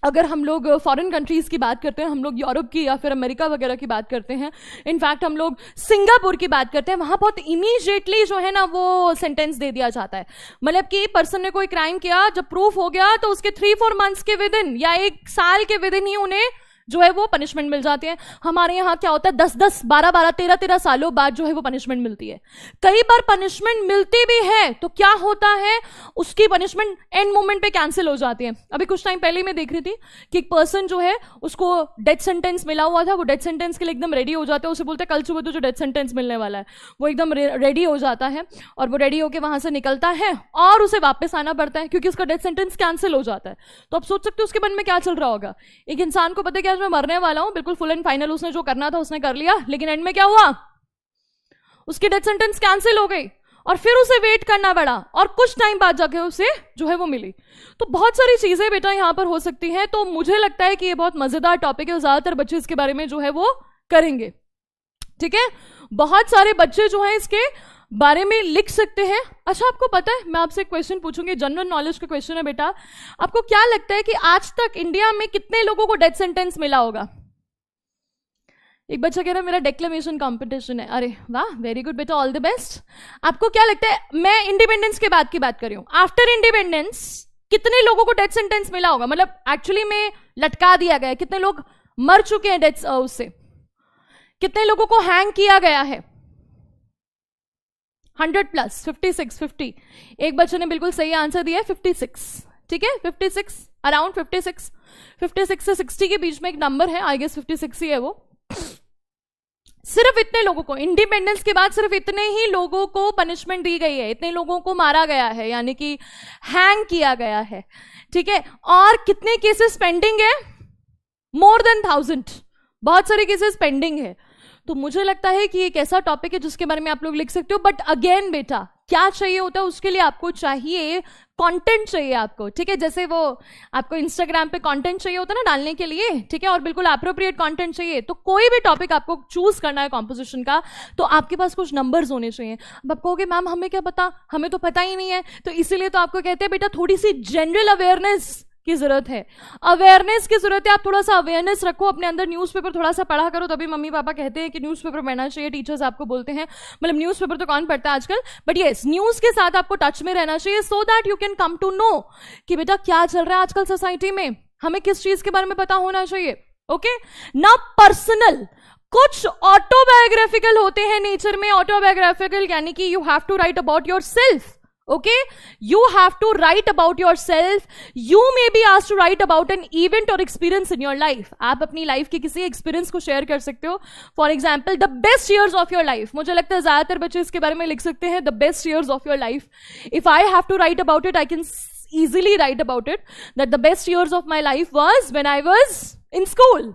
अगर हम लोग फॉरेन कंट्रीज की बात करते हैं, हम लोग यूरोप की या फिर अमेरिका वगैरह की बात करते हैं, इनफैक्ट हम लोग सिंगापुर की बात करते हैं, वहां बहुत इमीडिएटली जो है ना वो सेंटेंस दे दिया जाता है। मतलब कि पर्सन ने कोई क्राइम किया, जब प्रूफ हो गया तो उसके 3-4 मंथ्स के विद इन या 1 साल के विद इन ही उन्हें जो है वो पनिशमेंट मिल जाती है। हमारे यहाँ क्या होता है 10-10, 12-12, 13-13 सालों बाद जो है वो पनिशमेंट मिलती है। कई बार पनिशमेंट मिलती भी है तो क्या होता है, उसकी पनिशमेंट एंड मोमेंट पे कैंसिल हो जाती है। अभी कुछ टाइम पहले मैं देख रही थी कि एक पर्सन जो है उसको डेथ सेंटेंस मिला हुआ था, वो डेथ सेंटेंस के लिए एकदम रेडी हो जाता है, उसे बोलते हैं कल सुबह तो जो डेथ सेंटेंस मिलने वाला है, वो एकदम रेडी हो जाता है और वो रेडी होकर वहां से निकलता है और उसे वापस आना पड़ता है क्योंकि उसका डेथ सेंटेंस कैंसिल हो जाता है। तो आप सोच सकते हो उसके मन में क्या चल रहा होगा। एक इंसान को पता है कि आज मैं मरने वाला हूं, बिल्कुल फुल एंड फाइनल उसने जो करना था उसने कर लिया, लेकिन एंड में क्या हुआ, उसकी डेथ सेंटेंस कैंसिल हो गई और फिर उसे वेट करना पड़ा और कुछ टाइम बाद जाके उसे जो है वो मिली। तो बहुत सारी चीजें बेटा यहां पर हो सकती हैं। तो मुझे लगता है कि ये बहुत मजेदार टॉपिक है, ज्यादातर बच्चे इसके बारे में जो है वो करेंगे। ठीक है, बहुत सारे बच्चे जो है इसके बारे में लिख सकते हैं। अच्छा आपको पता है, मैं आपसे एक क्वेश्चन पूछूंगी, जनरल नॉलेज का क्वेश्चन है बेटा, आपको क्या लगता है कि आज तक इंडिया में कितने लोगों को डेथ सेंटेंस मिला होगा? एक बच्चा कह रहा है मेरा डेक्लेमेशन कंपटीशन है। अरे वाह, वेरी गुड बेटा, ऑल द बेस्ट। आपको क्या लगता है, मैं इंडिपेंडेंस के बाद की बात कर रही हूं, आफ्टर इंडिपेंडेंस कितने लोगों को डेथ सेंटेंस मिला होगा? मतलब एक्चुअली में लटका दिया गया है, कितने लोग मर चुके हैं डेथ उससे, कितने लोगों को हैंग किया गया है? 100+, 56, 50। एक बच्चे ने बिल्कुल सही आंसर दिया है 56। ठीक है, 56, अराउंड 56 से 60 के बीच में एक नंबर है, आई गेस 56 ही है वो। सिर्फ इतने लोगों को इंडिपेंडेंस के बाद सिर्फ इतने ही लोगों को पनिशमेंट दी गई है, इतने लोगों को मारा गया है, यानी कि हैंग किया गया है। ठीक है, और कितने केसेस पेंडिंग है? मोर देन 1000, बहुत सारे केसेस पेंडिंग है। तो मुझे लगता है कि एक ऐसा टॉपिक है जिसके बारे में आप लोग लिख सकते हो। बट अगेन बेटा, क्या चाहिए होता है उसके लिए? आपको चाहिए कंटेंट चाहिए आपको, ठीक है। जैसे वो आपको इंस्टाग्राम पे कंटेंट चाहिए होता है ना डालने के लिए, ठीक है, और बिल्कुल एप्रोप्रिएट कंटेंट चाहिए। तो कोई भी टॉपिक आपको चूज करना है कॉम्पोजिशन का, तो आपके पास कुछ नंबर्स होने चाहिए। अब आप कहोगे मैम हमें क्या पता, हमें तो पता ही नहीं है। तो इसीलिए तो आपको कहते हैं बेटा थोड़ी सी जनरल अवेयरनेस की जरूरत है, अवेयरनेस की जरूरत है। आप थोड़ा सा अवेयरनेस रखो अपने अंदर, न्यूज़पेपर थोड़ा सा पढ़ा करो, तभी मम्मी पापा कहते हैं कि न्यूज़पेपर पढ़ना चाहिए, टीचर्स आपको बोलते हैं। मतलब न्यूज़पेपर तो कौन पढ़ता है आजकल, बट यस न्यूज़ के साथ आपको टच में रहना चाहिए, so that you can come to know कि बेटा क्या चल रहा है आजकल सोसाइटी में, हमें किस चीज के बारे में पता होना चाहिए। ओके ना, पर्सनल कुछ ऑटोबायोग्राफिकल होते हैं नेचर में। ऑटोबायोग्राफिकल यानी कि you have to write about yourself. Okay, you have to write about yourself. You may be asked to write about an event or experience in your life. आप अपनी life के किसी experience को share कर सकते हो। For example the best years of your life. मुझे लगता है ज्यादातर बच्चे इसके बारे में लिख सकते हैं, the best years of your life. If I have to write about it, I can easily write about it that the best years of my life was when I was in school.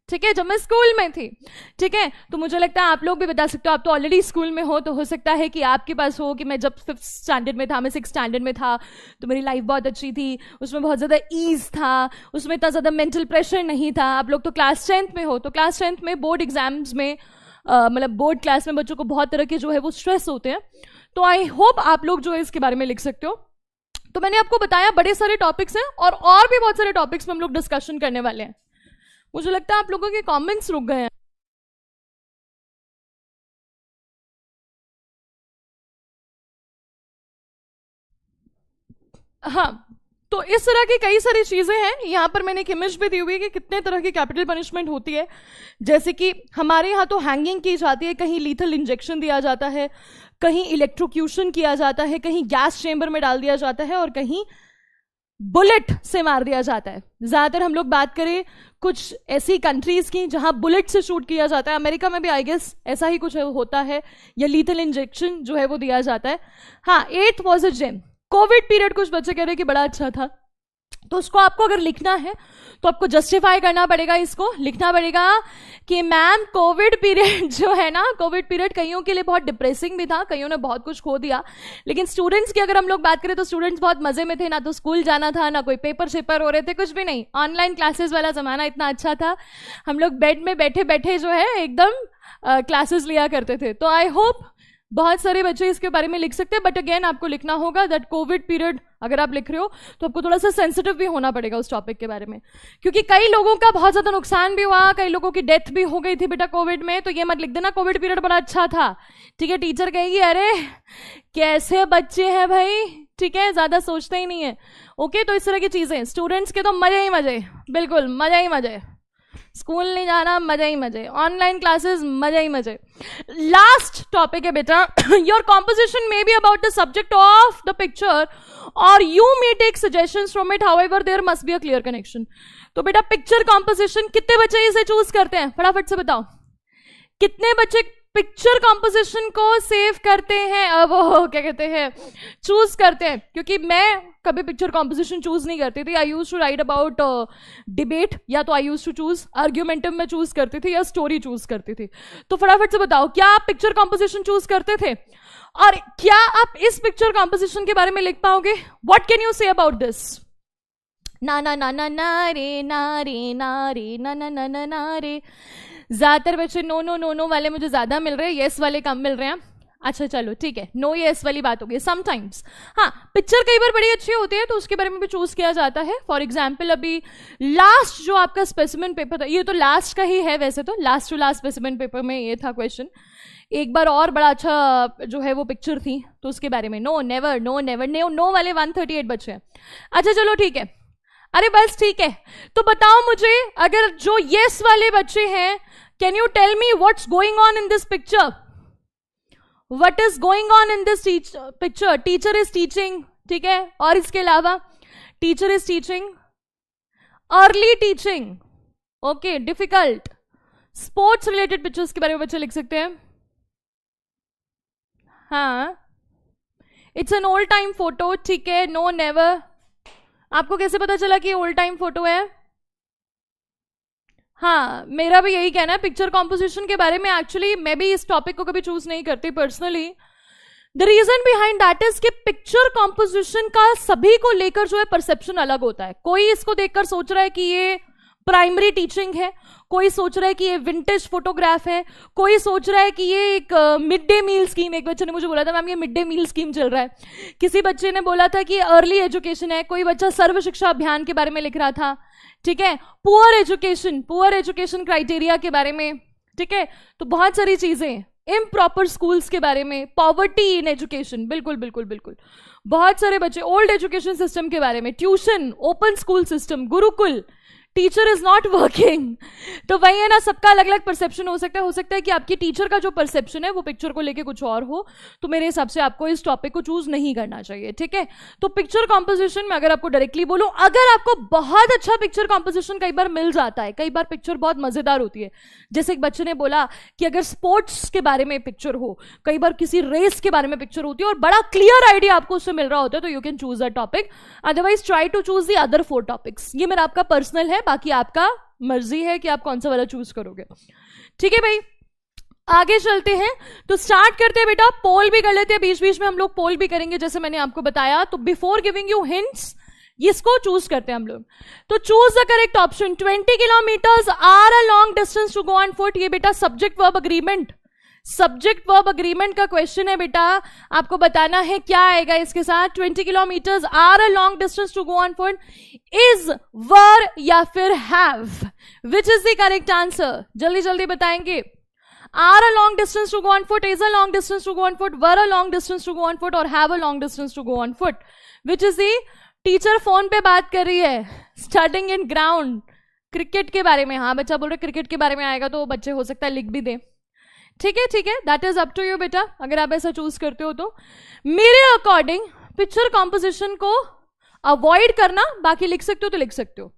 ठीक है, जब मैं school में थी। ठीक है, तो मुझे लगता है आप लोग भी बता सकते हो, आप तो ऑलरेडी स्कूल में हो, तो हो सकता है कि आपके पास हो कि मैं जब 5th स्टैंडर्ड में था, मैं 6th स्टैंडर्ड में था, तो मेरी लाइफ बहुत अच्छी थी, उसमें बहुत ज़्यादा ईज था, उसमें इतना ज़्यादा मेंटल प्रेशर नहीं था। आप लोग तो क्लास 10th में हो, तो क्लास 10th में बोर्ड एग्जाम्स में मतलब बोर्ड क्लास में बच्चों को बहुत तरह के जो है वो स्ट्रेस होते हैं। तो आई होप आप लोग जो है इसके बारे में लिख सकते हो। तो मैंने आपको बताया बड़े सारे टॉपिक्स हैं, और भी बहुत सारे टॉपिक्स में हम लोग डिस्कशन करने वाले हैं। मुझे लगता है आप लोगों के कमेंट्स रुक गए हैं। हाँ, तो इस तरह की कई सारी चीजें हैं। यहां पर मैंने एक इमेज भी दी हुई है कि कितने तरह की कैपिटल पनिशमेंट होती है। जैसे कि हमारे यहाँ तो हैंगिंग की जाती है, कहीं लीथल इंजेक्शन दिया जाता है, कहीं इलेक्ट्रोक्यूशन किया जाता है, कहीं गैस चेंबर में डाल दिया जाता है, और कहीं बुलेट से मार दिया जाता है। ज्यादातर हम लोग बात करें कुछ ऐसी कंट्रीज की जहां बुलेट से शूट किया जाता है। अमेरिका में भी आई गेस ऐसा ही कुछ होता है, या लीथल इंजेक्शन जो है वो दिया जाता है। हाँ, 8th was a gem. Covid period कुछ बच्चे कह रहे कि बड़ा अच्छा था, तो उसको आपको अगर लिखना है तो आपको जस्टिफाई करना पड़ेगा, इसको लिखना पड़ेगा कि मैम कोविड पीरियड जो है ना, कोविड पीरियड कईयों के लिए बहुत डिप्रेसिंग भी था, कईयों ने बहुत कुछ खो दिया, लेकिन स्टूडेंट्स की अगर हम लोग बात करें तो स्टूडेंट्स बहुत मजे में थे। ना तो स्कूल जाना था, ना कोई पेपर शेपर हो रहे थे, कुछ भी नहीं। ऑनलाइन क्लासेस वाला जमाना इतना अच्छा था, हम लोग बेड में बैठे बैठे जो है एकदम क्लासेस लिया करते थे। तो आई होप बहुत सारे बच्चे इसके बारे में लिख सकते हैं, बट अगेन आपको लिखना होगा दैट कोविड पीरियड अगर आप लिख रहे हो तो आपको थोड़ा सा सेंसिटिव भी होना पड़ेगा उस टॉपिक के बारे में, क्योंकि कई लोगों का बहुत ज्यादा नुकसान भी हुआ, कई लोगों की डेथ भी हो गई थी बेटा कोविड में। तो ये मत लिख देना कोविड पीरियड बड़ा अच्छा था, ठीक है। टीचर कहेगी अरे कैसे बच्चे हैं भाई, ठीक है, ज्यादा सोचते ही नहीं है। ओके, तो इस तरह की चीजें, स्टूडेंट्स के तो मजे ही मजे, बिल्कुल मजा ही मजे। स्कूल नहीं जाना, मजे ही मजे, ऑनलाइन क्लासेस मजे ही मजे। लास्ट टॉपिक है बेटा, your composition may be about the subject of the picture or you may take suggestions from it, however there must be a clear connection. तो बेटा पिक्चर कॉम्पोजिशन कितने बच्चे इसे चूज करते हैं, फटाफट से बताओ कितने बच्चे पिक्चर कॉम्पोजिशन को सेव करते हैं, अब क्या कहते हैं, चूज करते हैं। क्योंकि मैं कभी पिक्चर कॉम्पोजिशन चूज नहीं करती थी। I use to write about debate, या तो I use to choose argumentative में चूज करती थी, या स्टोरी चूज करती थी। तो फटाफट से बताओ क्या आप पिक्चर कॉम्पोजिशन चूज करते थे, और क्या आप इस पिक्चर कॉम्पोजिशन के बारे में लिख पाओगे? What can you say about this? ना ना ना ना ना रे ना रे ना रे ना ना ना ना रे। ज्यादातर बच्चे नो नो नो नो वाले मुझे ज्यादा मिल रहे हैं, येस वाले कम मिल रहे हैं। अच्छा चलो ठीक है, नो येस वाली बात होगी समटाइम्स। हाँ, पिक्चर कई बार बड़ी अच्छी होती है तो उसके बारे में भी चूज किया जाता है। फॉर एग्जाम्पल अभी लास्ट जो आपका स्पेसिमेन पेपर था, ये तो लास्ट का ही है वैसे तो, last to last specimen paper में ये था क्वेश्चन। एक बार और बड़ा अच्छा जो है वो पिक्चर थी, तो उसके बारे में no never no never no वाले 138 बच्चे हैं। अच्छा चलो ठीक है, अरे बस ठीक है, तो बताओ मुझे अगर जो येस वाले बच्चे हैं, can you tell me what's going on in this picture? What is going on in this picture? Teacher is teaching, ठीक है, और इसके अलावा teacher is teaching, early teaching, okay, difficult, sports related pictures के बारे में बच्चे लिख सकते हैं। हाँ, it's an old time photo, ठीक है, नो नेवर। आपको कैसे पता चला कि ओल्ड टाइम फोटो है? हाँ, मेरा भी यही कहना है। पिक्चर कॉम्पोजिशन के बारे में एक्चुअली मैं भी इस टॉपिक को कभी चूज नहीं करती personally. The reason behind that is कि पिक्चर कॉम्पोजिशन का सभी को लेकर जो है परसेप्शन अलग होता है. कोई इसको देखकर सोच रहा है कि ये प्राइमरी टीचिंग है, कोई सोच रहा है कि ये विंटेज फोटोग्राफ है, कोई सोच रहा है कि ये एक मिड डे मील स्कीम. एक बच्चे ने मुझे बोला था मैम ये मिड डे मील स्कीम चल रहा है. किसी बच्चे ने बोला था कि अर्ली एजुकेशन है, कोई बच्चा सर्व शिक्षा अभियान के बारे में लिख रहा था. ठीक है, पुअर एजुकेशन क्राइटेरिया के बारे में. ठीक है, तो बहुत सारी चीजें, इम्प्रॉपर स्कूल्स के बारे में, पॉवर्टी इन एजुकेशन, बिल्कुल बिल्कुल बिल्कुल. बहुत सारे बच्चे ओल्ड एजुकेशन सिस्टम के बारे में, tuition, open school system, Gurukul, teacher is not working. तो वही है ना, सबका अलग अलग परसेप्शन हो सकता है कि आपकी टीचर का जो परसेप्शन है वो पिक्चर को लेके कुछ और हो. तो मेरे हिसाब से आपको इस टॉपिक को चूज नहीं करना चाहिए. ठीक है, तो पिक्चर कॉम्पोजिशन में अगर आपको डायरेक्टली बोलूं, अगर आपको बहुत अच्छा पिक्चर कॉम्पोजिशन कई बार मिल जाता है, कई बार पिक्चर बहुत मजेदार होती है. जैसे एक बच्चे ने बोला कि अगर स्पोर्ट्स के बारे में पिक्चर हो, कई बार किसी रेस के बारे में पिक्चर होती है और बड़ा क्लियर आइडिया आपको उससे मिल रहा होता है, तो you can choose that topic. Otherwise try to choose the other 4 topics. ये मेरा आपका पर्सनल है, बाकी आपका मर्जी है कि आप कौन सा वाला चूज करोगे. ठीक है भाई, आगे चलते हैं. तो स्टार्ट करते हैं बेटा, पोल भी कर लेते हैं, बीच बीच में हम लोग पोल भी करेंगे जैसे मैंने आपको बताया. तो बिफोर गिविंग यू हिंट्स, इसको चूज करते हैं हम लोग. तो choose the correct option. 20 kilometres are a long distance to go on foot. ये बेटा subject verb agreement, subject verb agreement का क्वेश्चन है बेटा. आपको बताना है क्या आएगा इसके साथ. 20 kilometres are a long distance to go on foot, is, were या फिर have, which is the correct answer? जल्दी जल्दी बताएंगे. Are a long distance to go on foot, is a long distance to go on foot, were a long distance to go on foot और have a long distance to go on foot. Which is the, teacher phone पे बात कर रही है, starting in ground, cricket के बारे में. हाँ बच्चा बोल रहे क्रिकेट के बारे में आएगा, तो बच्चे हो सकता है लिख भी दे. ठीक है, that is up to you बेटा, अगर आप ऐसा चूज करते हो तो. मेरे अकॉर्डिंग पिक्चर कॉम्पोजिशन को अवॉइड करना, बाकी लिख सकते हो तो लिख सकते हो.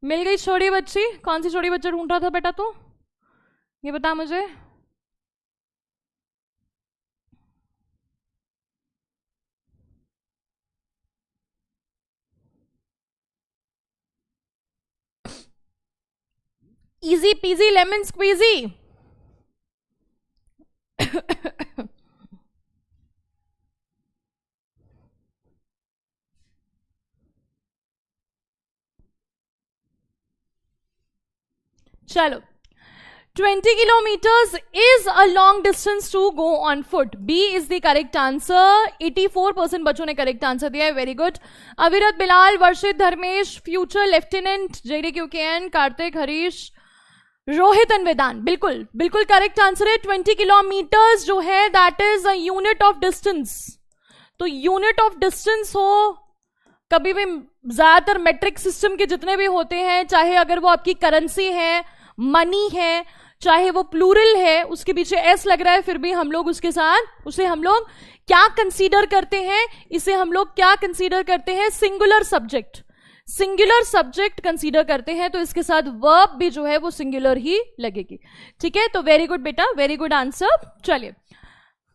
मिल गई छोटी बच्ची? कौन सी छोटी बच्चा ढूंढ रहा था बेटा तू, ये बता मुझे. Easy peasy lemon squeezy. चलो, 20 kilometers is a long distance to go on foot. B is the correct answer. 84% बच्चों ने करेक्ट आंसर दिया है. Very good. Avirat, Bilal, Varshit, Dharmesh, future lieutenant, JDQKN, Kartik, Harish, Rohit and Vedant. बिल्कुल बिल्कुल करेक्ट आंसर है. 20 किलोमीटर्स जो है that is a unit of distance. तो यूनिट ऑफ डिस्टेंस हो, कभी भी ज्यादातर मेट्रिक सिस्टम के जितने भी होते हैं, चाहे अगर वो आपकी करेंसी है, मनी है, चाहे वो प्लूरल है, उसके पीछे एस लग रहा है, फिर भी हम लोग उसके साथ उसे हम लोग क्या कंसीडर करते हैं, इसे हम लोग क्या कंसीडर करते हैं, singular subject. Singular subject consider करते हैं, तो इसके साथ वर्ब भी जो है वो सिंगुलर ही लगेगी. ठीक है, तो वेरी गुड बेटा, वेरी गुड आंसर. चलिए,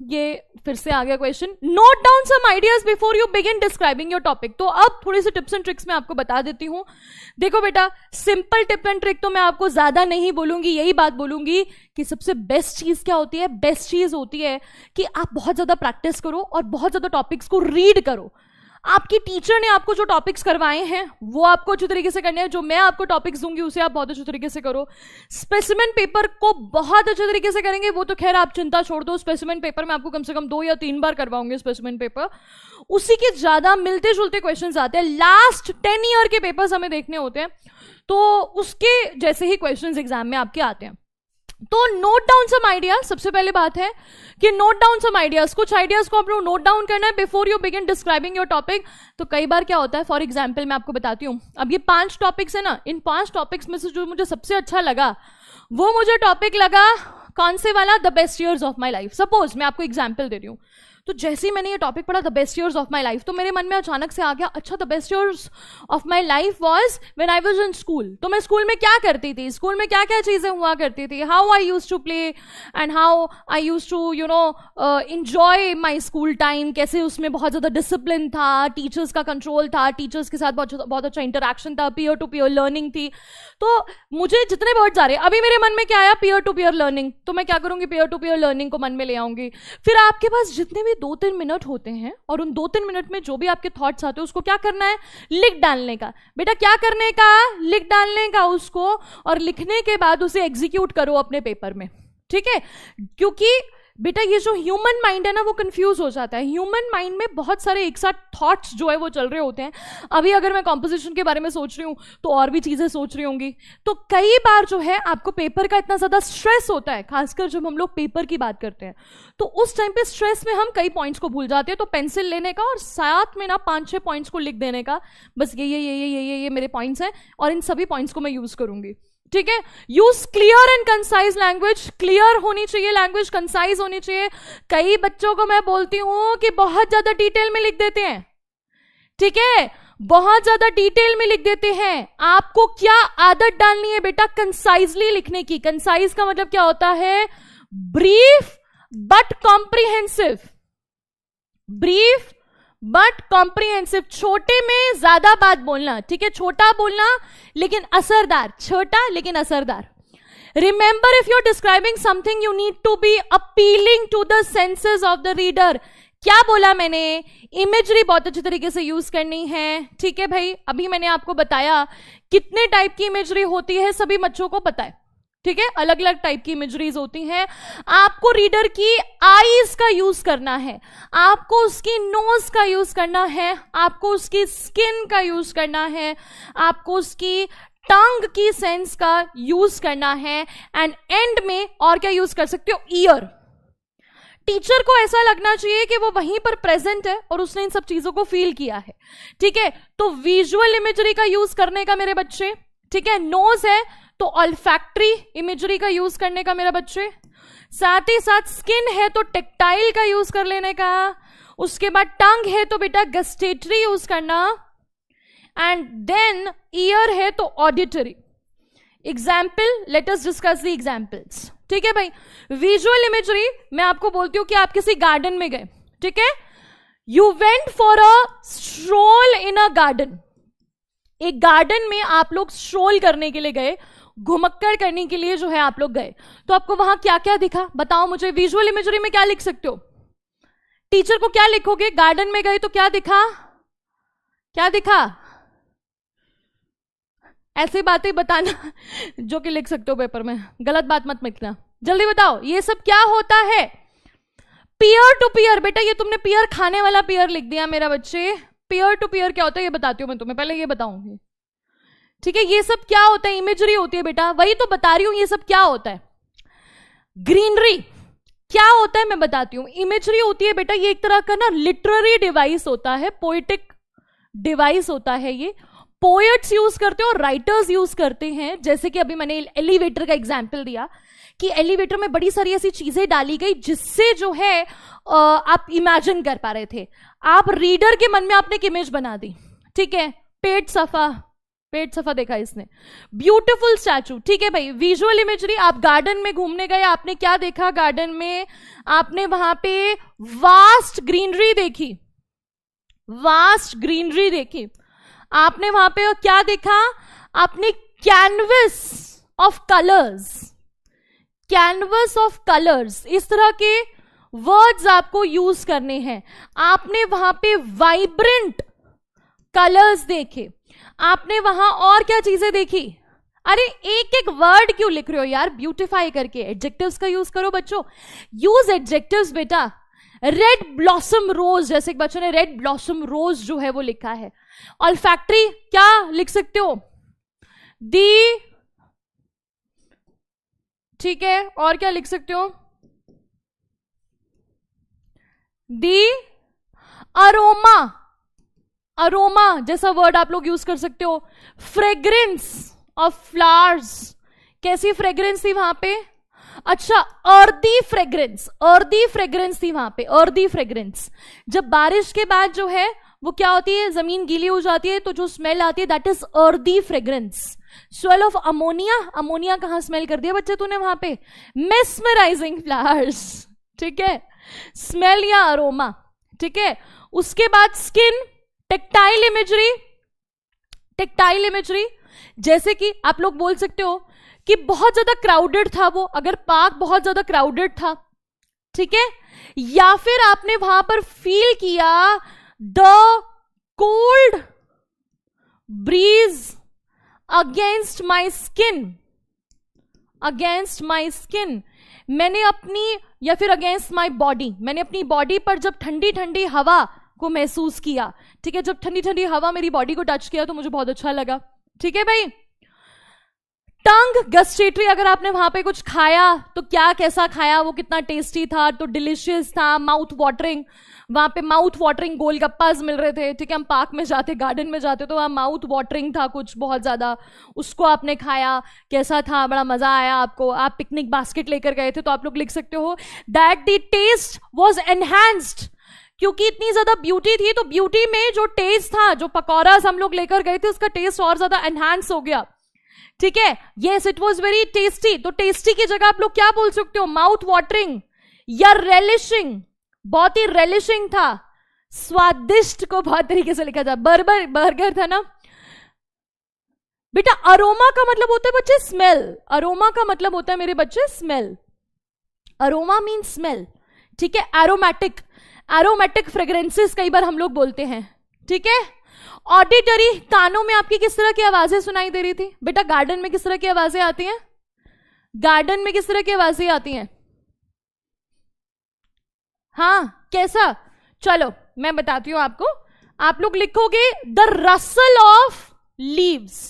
ये फिर से आ गया question. Note down some ideas before you begin describing your topic. तो अब थोड़ी सी टिप्स एंड ट्रिक्स मैं आपको बता देती हूं. देखो बेटा, सिंपल टिप एंड ट्रिक तो मैं आपको ज्यादा नहीं बोलूंगी, यही बात बोलूंगी कि सबसे बेस्ट चीज क्या होती है. बेस्ट चीज होती है कि आप बहुत ज्यादा प्रैक्टिस करो और बहुत ज्यादा टॉपिक्स को रीड करो. आपकी टीचर ने आपको जो टॉपिक्स करवाए हैं वो आपको अच्छी तरीके से करने हैं. जो मैं आपको टॉपिक्स दूंगी उसे आप बहुत अच्छी तरीके से करो. स्पेसिमेन पेपर को बहुत अच्छे तरीके से करेंगे, वो तो खैर आप चिंता छोड़ दो. स्पेसिमेन पेपर में आपको कम से कम 2 या 3 बार करवाऊंगे स्पेसिमेन पेपर. उसी के ज्यादा मिलते जुलते क्वेश्चंस आते हैं. लास्ट 10 ईयर के पेपर्स हमें देखने होते हैं, तो उसके जैसे ही क्वेश्चंस एग्जाम में आपके आते हैं. तो नोट डाउन सम आइडियाज. सबसे पहले बात है कि नोट डाउन सम आइडियाज. कुछ आइडियाज को आप लोग नोट डाउन करना है before you begin describing your topic. तो कई बार क्या होता है, फॉर एग्जांपल मैं आपको बताती हूं. अब ये 5 टॉपिक्स है ना, इन 5 टॉपिक्स में से जो मुझे सबसे अच्छा लगा वो मुझे टॉपिक लगा कौन से वाला, the best years of my life. Suppose मैं आपको एग्जाम्पल दे रही हूं. तो जैसे ही मैंने ये टॉपिक पढ़ा, the best years of my life, तो मेरे मन में अचानक से आ गया, अच्छा the best years of my life was when I was in school. तो मैं स्कूल में क्या करती थी, स्कूल में क्या क्या चीजें हुआ करती थी, how I use to play and how I use to enjoy my school time, कैसे उसमें बहुत ज्यादा डिसिप्लिन था, टीचर्स का कंट्रोल था, टीचर्स के साथ बहुत अच्छा इंटरेक्शन था, पीयर टू पीयर लर्निंग थी। तो मुझे जितने वर्ड्स आ रहे, अभी मेरे मन में क्या आया, पीयर टू पीयर लर्निंग, तो मैं क्या करूंगी, पीयर टू पीयर लर्निंग को मन में ले आऊंगी। फिर आपके पास जितने भी 2-3 मिनट होते हैं और उन 2-3 मिनट में जो भी आपके थॉट्स आते हैं उसको क्या करना है, लिख डालने का। बेटा क्या करने का, लिख डालने का उसको, और लिखने के बाद उसे एग्जीक्यूट करो अपने पेपर में, ठीक है। क्योंकि बेटा ये जो ह्यूमन माइंड है ना, वो कंफ्यूज हो जाता है। ह्यूमन माइंड में बहुत सारे एक साथ थॉट्स जो है वो चल रहे होते हैं। अभी अगर मैं कॉम्पोजिशन के बारे में सोच रही हूँ तो और भी चीजें सोच रही होंगी। तो कई बार जो है आपको पेपर का इतना ज्यादा स्ट्रेस होता है, खासकर जब हम लोग पेपर की बात करते हैं, तो उस टाइम पे स्ट्रेस में हम कई पॉइंट्स को भूल जाते हैं। तो पेंसिल लेने का और साथ में ना 5-6 पॉइंट्स को लिख देने का, बस ये मेरे पॉइंट्स हैं और इन सभी पॉइंट्स को मैं यूज करूंगी, ठीक है। Use clear and concise language, clear होनी चाहिए लैंग्वेज, कंसाइज होनी चाहिए। कई बच्चों को मैं बोलती हूं कि बहुत ज्यादा डिटेल में लिख देते हैं, ठीक है, बहुत ज्यादा डिटेल में लिख देते हैं। आपको क्या आदत डालनी है बेटा, कंसाइजली लिखने की। कंसाइज का मतलब क्या होता है, brief but comprehensive, brief but comprehensive, छोटे में ज्यादा बात बोलना, ठीक है, छोटा बोलना लेकिन असरदार, छोटा लेकिन असरदार। Remember if you are describing something you need to be appealing to the senses of the reader. क्या बोला मैंने, इमेजरी बहुत अच्छे तरीके से यूज करनी है, ठीक है भाई। अभी मैंने आपको बताया कितने टाइप की इमेजरी होती है, सभी बच्चों को पता है, ठीक है, अलग अलग टाइप की इमेजरीज होती हैं। आपको रीडर की आईज का यूज करना है, आपको उसकी नोज का यूज करना है, आपको उसकी स्किन का यूज करना है, आपको उसकी टंग की सेंस का यूज करना है, एंड एंड में और क्या यूज कर सकते हो, ईयर। टीचर को ऐसा लगना चाहिए कि वो वहीं पर प्रेजेंट है और उसने इन सब चीजों को फील किया है, ठीक है। तो विजुअल इमेजरी का यूज करने का मेरे बच्चे, ठीक है। नोज है तो ऑल्फैक्टरी इमेजरी का यूज करने का मेरा बच्चे, साथ ही साथ स्किन है तो टेक्टाइल का यूज कर लेने का, उसके बाद टंग है तो बेटा गस्टेटरी यूज करना, एंड देन ईयर है तो auditory. Example, let us discuss the examples, ठीक है भाई। विजुअल इमेजरी मैं आपको बोलती हूं कि आप किसी गार्डन में गए, ठीक है, you went for a stroll in a garden. एक गार्डन में आप लोग स्ट्रोल करने के लिए गए, घुमक्कड़ करने के लिए जो है आप लोग गए, तो आपको वहां क्या क्या दिखा बताओ मुझे। विजुअल इमेजरी में क्या लिख सकते हो, टीचर को क्या लिखोगे, गार्डन में गए तो क्या दिखा, क्या दिखा, ऐसी बातें बताना जो कि लिख सकते हो पेपर में, गलत बात मत लिखना, जल्दी बताओ। ये सब क्या होता है, पीयर टू पीयर। बेटा ये तुमने पीयर खाने वाला पीयर लिख दिया मेरा बच्चे। पीयर टू पीयर क्या होता है ये बताती हूं मैं तुम्हें, पहले ये बताऊंगी, ठीक है। ये सब क्या होता है, इमेजरी होती है बेटा, वही तो बता रही हूं ये सब क्या होता है। ग्रीनरी क्या होता है मैं बताती हूं। इमेजरी होती है बेटा, ये एक तरह का ना लिटरेरी डिवाइस होता है, पोएटिक डिवाइस होता है। ये पोएट्स यूज करते हैं और राइटर्स यूज करते हैं। जैसे कि अभी मैंने एलिवेटर का एग्जाम्पल दिया कि एलिवेटर में बड़ी सारी ऐसी चीजें डाली गई जिससे जो है आप इमेजिन कर पा रहे थे, आप रीडर के मन में आपने एक इमेज बना दी, ठीक है। पेट सफा देखा इसने, ब्यूटीफुल स्टैचू, ठीक है भाई। विजुअल इमेजरी, आप गार्डन में घूमने गए, आपने क्या देखा गार्डन में, आपने वहां पे वास्ट ग्रीनरी देखी, वास्ट ग्रीनरी देखी। आपने वहां पे क्या देखा, आपने canvas of colours, canvas of colours, इस तरह के वर्ड्स आपको यूज करने हैं। आपने वहां पे वाइब्रेंट कलर्स देखे, आपने वहां और क्या चीजें देखी। अरे एक एक वर्ड क्यों लिख रहे हो यार, ब्यूटिफाई करके एडजेक्टिव्स का यूज करो बच्चों, यूज एडजेक्टिव्स बेटा। रेड ब्लॉसम रोज, जैसे एक बच्चों ने रेड ब्लॉसम रोज जो है वो लिखा है। ऑल्फैक्टरी क्या लिख सकते हो, दी, ठीक है। और क्या लिख सकते हो, दी अरोमा, अरोमा जैसा वर्ड आप लोग यूज कर सकते हो। फ्रेग्रेंस ऑफ फ्लावर्स, कैसी फ्रेग्रेंस थी वहां पे, अच्छा, अर्दी फ्रेग्रेंस, अर्दी फ्रेग्रेंस थी वहां पे, अर्दी फ्रेग्रेंस। जब बारिश के बाद जो है वो क्या होती है, जमीन गीली हो जाती है तो जो स्मेल आती है that is earthy fragrance. Smell of ammonia, ammonia कहां स्मेल कर दिया बच्चे तूने वहां पे, मेस्मराइजिंग फ्लावर्स, ठीक है, स्मेल या अरोमा, ठीक है। उसके बाद skin, tactile imagery, tactile imagery, जैसे कि आप लोग बोल सकते हो कि बहुत ज्यादा क्राउडेड था वो, अगर पार्क बहुत ज्यादा क्राउडेड था, ठीक है, या फिर आपने वहां पर फील किया the cold bridge against my skin, against my skin, मैंने अपनी, या फिर अगेंस्ट माई बॉडी, मैंने अपनी बॉडी पर जब ठंडी ठंडी हवा को महसूस किया, ठीक है, जब ठंडी ठंडी हवा मेरी बॉडी को टच किया तो मुझे बहुत अच्छा लगा, ठीक है भाई। टंग गस्टेटरी, अगर आपने वहां पे कुछ खाया तो क्या कैसा खाया, वो कितना टेस्टी था, तो डिलिशियस था, माउथ वाटरिंग, वहां पे माउथ वाटरिंग गोलगप्पास मिल रहे थे, ठीक है, हम पार्क में जाते, गार्डन में जाते तो वहां माउथ वाटरिंग था कुछ बहुत ज्यादा, उसको आपने खाया, कैसा था, बड़ा मजा आया आपको, आप पिकनिक बास्केट लेकर गए थे तो आप लोग लिख सकते हो that the test was enhanced, क्योंकि इतनी ज्यादा ब्यूटी थी तो ब्यूटी में जो टेस्ट था, जो पकौड़ास हम लोग लेकर गए थे उसका टेस्ट और ज्यादा एनहांस हो गया, ठीक है। Yes it was very tasty, तो टेस्टी की जगह आप लोग क्या बोल सकते हो, माउथ वाटरिंग या रेलिशिंग, बहुत ही रेलिशिंग था, स्वादिष्ट को बहुत तरीके से लिखा था, बर्गर, बर्गर था ना बेटा। अरोमा का मतलब होता है बच्चे स्मेल, अरोमा का मतलब होता है मेरे बच्चे स्मेल, अरोमा मीन स्मेल, ठीक है। एरोमेटिक, एरोमेटिक फ्रेग्रेंसेस कई बार हम लोग बोलते हैं, ठीक है। ऑडिटरी, कानों में आपकी किस तरह की आवाजें सुनाई दे रही थी बेटा, गार्डन में किस तरह की आवाजें आती हैं, गार्डन में किस तरह की आवाजें आती हैं, हाँ कैसा, चलो मैं बताती हूं आपको, आप लोग लिखोगे the Russell of leaves,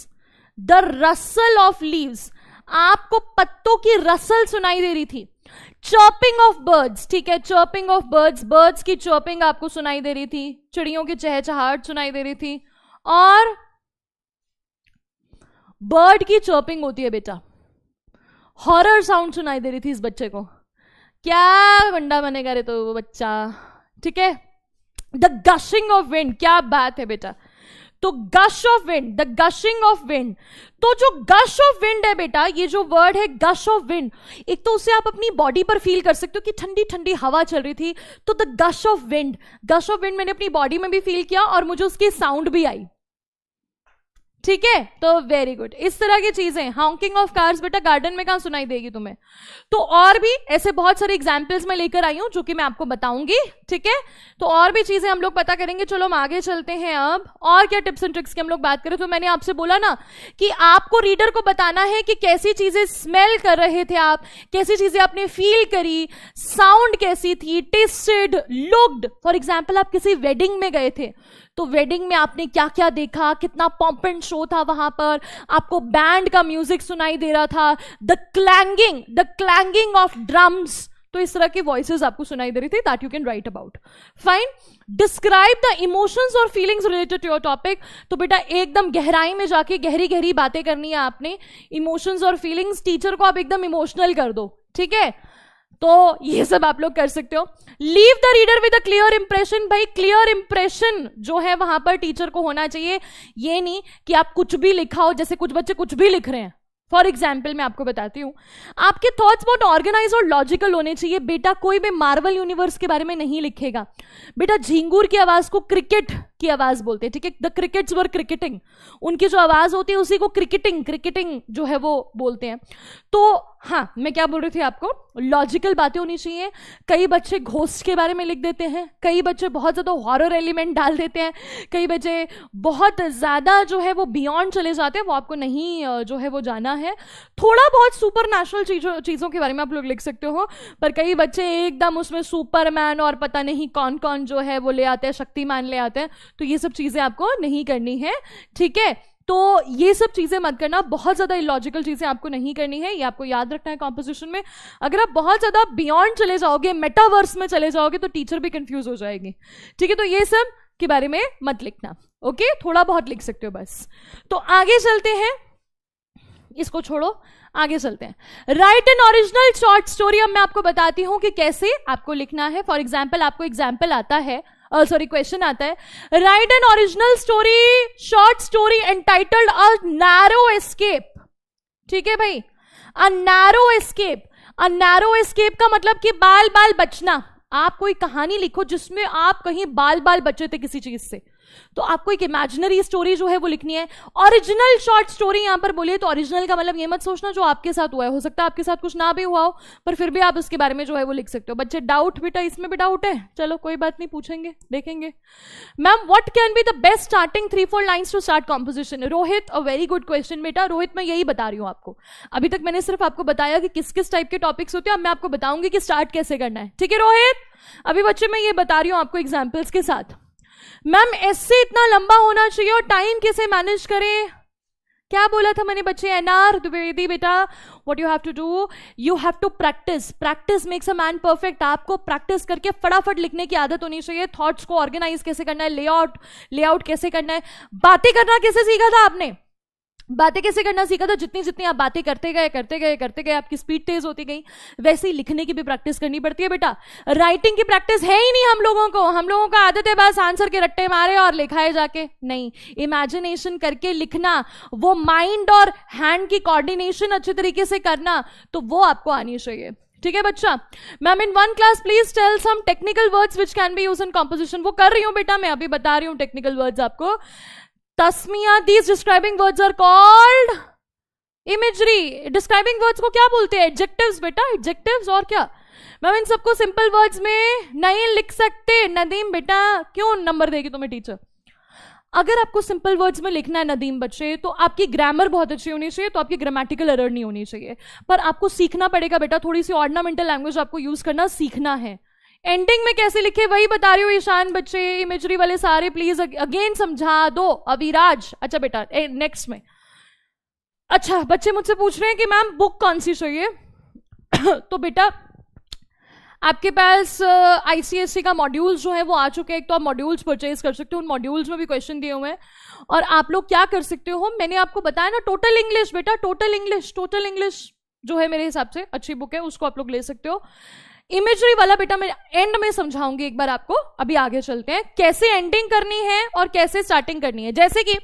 the Russell of leaves, आपको पत्तों की रसल सुनाई दे रही थी। चर्पिंग ऑफ बर्ड्स, ठीक है, चर्पिंग ऑफ बर्ड्स, बर्ड्स की चर्पिंग आपको सुनाई दे रही थी, चिड़ियों की चहचहाहट सुनाई दे रही थी, और बर्ड की चर्पिंग होती है बेटा, हॉरर साउंड सुनाई दे रही थी इस बच्चे को, क्या बंडा बनेगा रे तो वो बच्चा, ठीक है। द गशिंग ऑफ विंड, क्या बात है बेटा, तो gush of wind, the gushing of wind, तो जो गश ऑफ विंड है बेटा, ये जो वर्ड है गश ऑफ विंड, एक तो उसे आप अपनी बॉडी पर फील कर सकते हो कि ठंडी ठंडी हवा चल रही थी, तो the gush of wind, gush of wind मैंने अपनी बॉडी में भी फील किया और मुझे उसकी साउंड भी आई, ठीक है, तो वेरी गुड। इस तरह की चीजें, हॉकिंग ऑफ कार्स बेटा गार्डन में कहां सुनाई देगी तुम्हें, तो और भी ऐसे बहुत सारे एग्जाम्पल्स मैं लेकर आई हूं जो कि मैं आपको बताऊंगी, ठीक है, तो और भी चीजें हम लोग पता करेंगे। चलो हम आगे चलते हैं अब, और क्या टिप्स एंड ट्रिक्स की हम लोग बात करें, तो मैंने आपसे बोला ना कि आपको रीडर को बताना है कि कैसी चीजें स्मेल कर रहे थे आप, कैसी चीजें आपने फील करी, साउंड कैसी थी, टेस्टेड, लुक्ड, फॉर एग्जाम्पल आप किसी वेडिंग में गए थे तो वेडिंग में आपने क्या क्या देखा, कितना पॉम्प एंड शो था वहां पर, आपको बैंड का म्यूजिक सुनाई दे रहा था, द क्लैंगिंग ऑफ ड्रम्स, तो इस तरह की वॉइसेस आपको सुनाई दे रही थी, that you can write about. Fine, describe the emotions और feelings related to your topic, तो बेटा एकदम गहराई में जाके गहरी गहरी बातें करनी है आपने, इमोशंस और फीलिंग्स, टीचर को आप एकदम इमोशनल कर दो, ठीक है, तो ये सब आप लोग कर सकते हो। Leave the reader with a clear impression, भाई क्लियर इंप्रेशन जो है वहां पर टीचर को होना चाहिए, ये नहीं कि आप कुछ भी लिखा हो, जैसे कुछ बच्चे कुछ भी लिख रहे हैं। फॉर एग्जाम्पल मैं आपको बताती हूं, आपके थॉट्स बहुत ऑर्गेनाइज और लॉजिकल होने चाहिए बेटा, कोई भी मार्वल यूनिवर्स के बारे में नहीं लिखेगा बेटा। झिंगूर की आवाज को क्रिकेट की आवाज बोलते हैं, ठीक है, द क्रिकेट्स वर क्रिकेटिंग, उनकी जो आवाज होती है उसी को क्रिकेटिंग जो है वो बोलते हैं। तो हाँ, मैं क्या बोल रही थी आपको, लॉजिकल बातें होनी चाहिए। कई बच्चे घोस्ट के बारे में लिख देते हैं, कई बच्चे बहुत ज्यादा हॉरर एलिमेंट डाल देते हैं, कई बच्चे बहुत ज्यादा जो है वो बियॉन्ड चले जाते हैं, वो आपको नहीं जो है वो जाना है। थोड़ा बहुत सुपर नेचुरल चीजों के बारे में आप लोग लिख सकते हो, पर कई बच्चे एकदम उसमें सुपरमैन और पता नहीं कौन कौन जो है वो ले आते हैं, शक्तिमान ले आते हैं, तो ये सब चीजें आपको नहीं करनी है, ठीक है। तो ये सब चीजें मत करना, बहुत ज्यादा इलॉजिकल चीजें आपको नहीं करनी है, ये आपको याद रखना है कॉम्पोजिशन में। अगर आप बहुत ज्यादा बियॉन्ड चले जाओगे, मेटावर्स में चले जाओगे, तो टीचर भी कंफ्यूज हो जाएगी, ठीक है, तो ये सब के बारे में मत लिखना, ओके, थोड़ा बहुत लिख सकते हो बस। तो आगे चलते हैं, इसको छोड़ो, आगे चलते हैं। Right an original short story. अब मैं आपको बताती हूं कि कैसे आपको लिखना है। फॉर एग्जाम्पल आपको एग्जाम्पल आता है, क्वेश्चन आता है, right an original story, short story entitled a narrow escape. ठीक है भाई, a narrow escape. A narrow escape का मतलब कि बाल बाल बचना। आप कोई कहानी लिखो जिसमें आप कहीं बाल बाल बचे थे किसी चीज से, तो आपको एक इमेजिनरी स्टोरी जो है वो लिखनी है। ओरिजिनल शॉर्ट स्टोरी यहां पर बोलिए तो ओरिजिनल का मतलब ये मत सोचना जो आपके साथ हुआ है, हो सकता है आपके साथ कुछ ना भी हुआ हो, पर फिर भी आप उसके बारे में जो है वो लिख सकते हो। बच्चे डाउट, बेटा इसमें भी डाउट है, चलो कोई बात नहीं, पूछेंगे, देखेंगे। Ma'am what can be the best starting 3-4 lines to start composition? Rohit, a very good question बेटा। रोहित, मैं यही बता रही हूं आपको, अभी तक मैंने सिर्फ आपको बताया कि किस किस टाइप के टॉपिक्स होते हैं, अब मैं आपको बताऊंगी कि स्टार्ट कैसे करना है। ठीक है रोहित, अभी बच्चे मैं ये बता रही हूं आपको एग्जाम्पल्स के साथ। मैम एस्से इतना लंबा होना चाहिए और टाइम कैसे मैनेज करें? क्या बोला था मैंने बच्चे? एनआर द्विवेदी बेटा, what you have to do, you have to practise. Practice makes a man perfect. आपको प्रैक्टिस करके फटाफट लिखने की आदत होनी चाहिए। थॉट्स को ऑर्गेनाइज कैसे करना है, लेआउट कैसे करना है, बातें करना कैसे सीखा था आपने, बातें कैसे करना सीखा था? जितनी जितनी आप बातें करते गए आपकी स्पीड तेज होती गई, वैसे ही लिखने की भी प्रैक्टिस करनी पड़ती है बेटा। राइटिंग की प्रैक्टिस है ही नहीं हम लोगों को आदत है बस आंसर के रट्टे मारे और लिखाए जाके, नहीं, इमेजिनेशन करके लिखना, वो माइंड और हैंड की कोऑर्डिनेशन अच्छे तरीके से करना, तो वो आपको आनी चाहिए। ठीक है बच्चा। Ma'am in one class please tell some technical words which can be used in composition. वो कर रही हूं बेटा, मैं अभी बता रही हूं टेक्निकल वर्ड्स आपको। Tasmiya, these describing words are called imagery। Describing words को क्या बोलते हैं? एडजेक्टिव्स बेटा, एडजेक्टिव्स। और क्या? मैम इन सबको सिंपल वर्ड्स में नहीं लिख सकते नदीम बेटा, क्यों नंबर देगी तुम्हें टीचर? अगर आपको सिंपल वर्ड्स में लिखना है नदीम बच्चे, तो आपकी ग्रामर बहुत अच्छी होनी चाहिए, तो आपकी ग्रामेटिकल एरर नहीं होनी चाहिए, पर आपको सीखना पड़ेगा बेटा, थोड़ी सी ऑर्नामेंटल लैंग्वेज आपको यूज करना सीखना है। एंडिंग में कैसे लिखे वही बता रही हूँ ईशान बच्चे, इमेजरी वाले सारे प्लीज अगेन समझा दो। अविराज, अच्छा बेटा नेक्स्ट में। अच्छा बच्चे मुझसे पूछ रहे हैं कि मैम बुक कौन सी चाहिए तो बेटा आपके पास आईसीएससी का मॉड्यूल्स जो है वो आ चुके हैं, एक तो आप मॉड्यूल्स परचेज कर सकते हो, उन मॉड्यूल्स में भी क्वेश्चन दिए हुए हैं, और आप लोग क्या कर सकते हो, मैंने आपको बताया ना टोटल इंग्लिश बेटा, टोटल इंग्लिश जो है मेरे हिसाब से अच्छी बुक है, उसको आप लोग ले सकते हो। इमेजरी वाला बेटा मैं एंड में समझाऊंगी एक बार आपको। अभी आगे चलते हैं कैसे एंडिंग करनी है और कैसे स्टार्टिंग करनी है। जैसे कि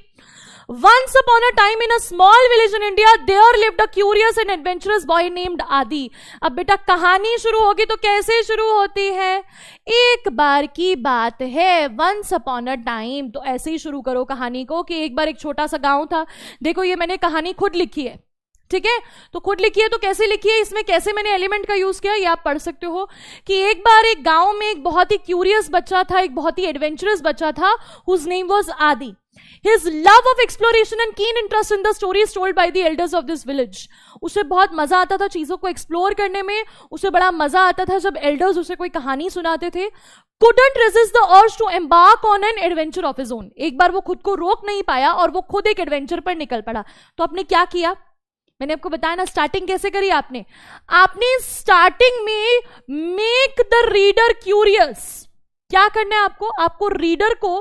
Once upon a time in a small village in India, there lived a curious and adventurous boy named आदि। अब बेटा कहानी शुरू होगी तो कैसे शुरू होती है? एक बार की बात है, once upon a time, तो ऐसे ही शुरू करो कहानी को कि एक बार एक छोटा सा गांव था। देखो ये मैंने कहानी खुद लिखी है, ठीक है, तो खुद लिखी है तो कैसे लिखी है, इसमें कैसे मैंने एलिमेंट का यूज किया ये आप पढ़ सकते हो। कि एक बार एक गांव में एक बहुत ही क्यूरियस बच्चा था, एक बहुत ही एडवेंचरस बच्चा था, हुज नेम वाज आदि। His love of exploration and keen interest in the stories told by the elders of this village। उसे बहुत मजा आता था चीजों को एक्सप्लोर करने में, उसे बड़ा मजा आता था जब एल्डर्स उसे कोई कहानी सुनाते थे। Couldn't resist the urge to embark on an adventure of his own। एक बार वो खुद को रोक नहीं पाया और वो खुद एक एडवेंचर पर निकल पड़ा। तो आपने क्या किया, मैंने आपको बताया ना, स्टार्टिंग कैसे करी आपने स्टार्टिंग में मेक द रीडर क्यूरियस। क्या करना है आपको रीडर को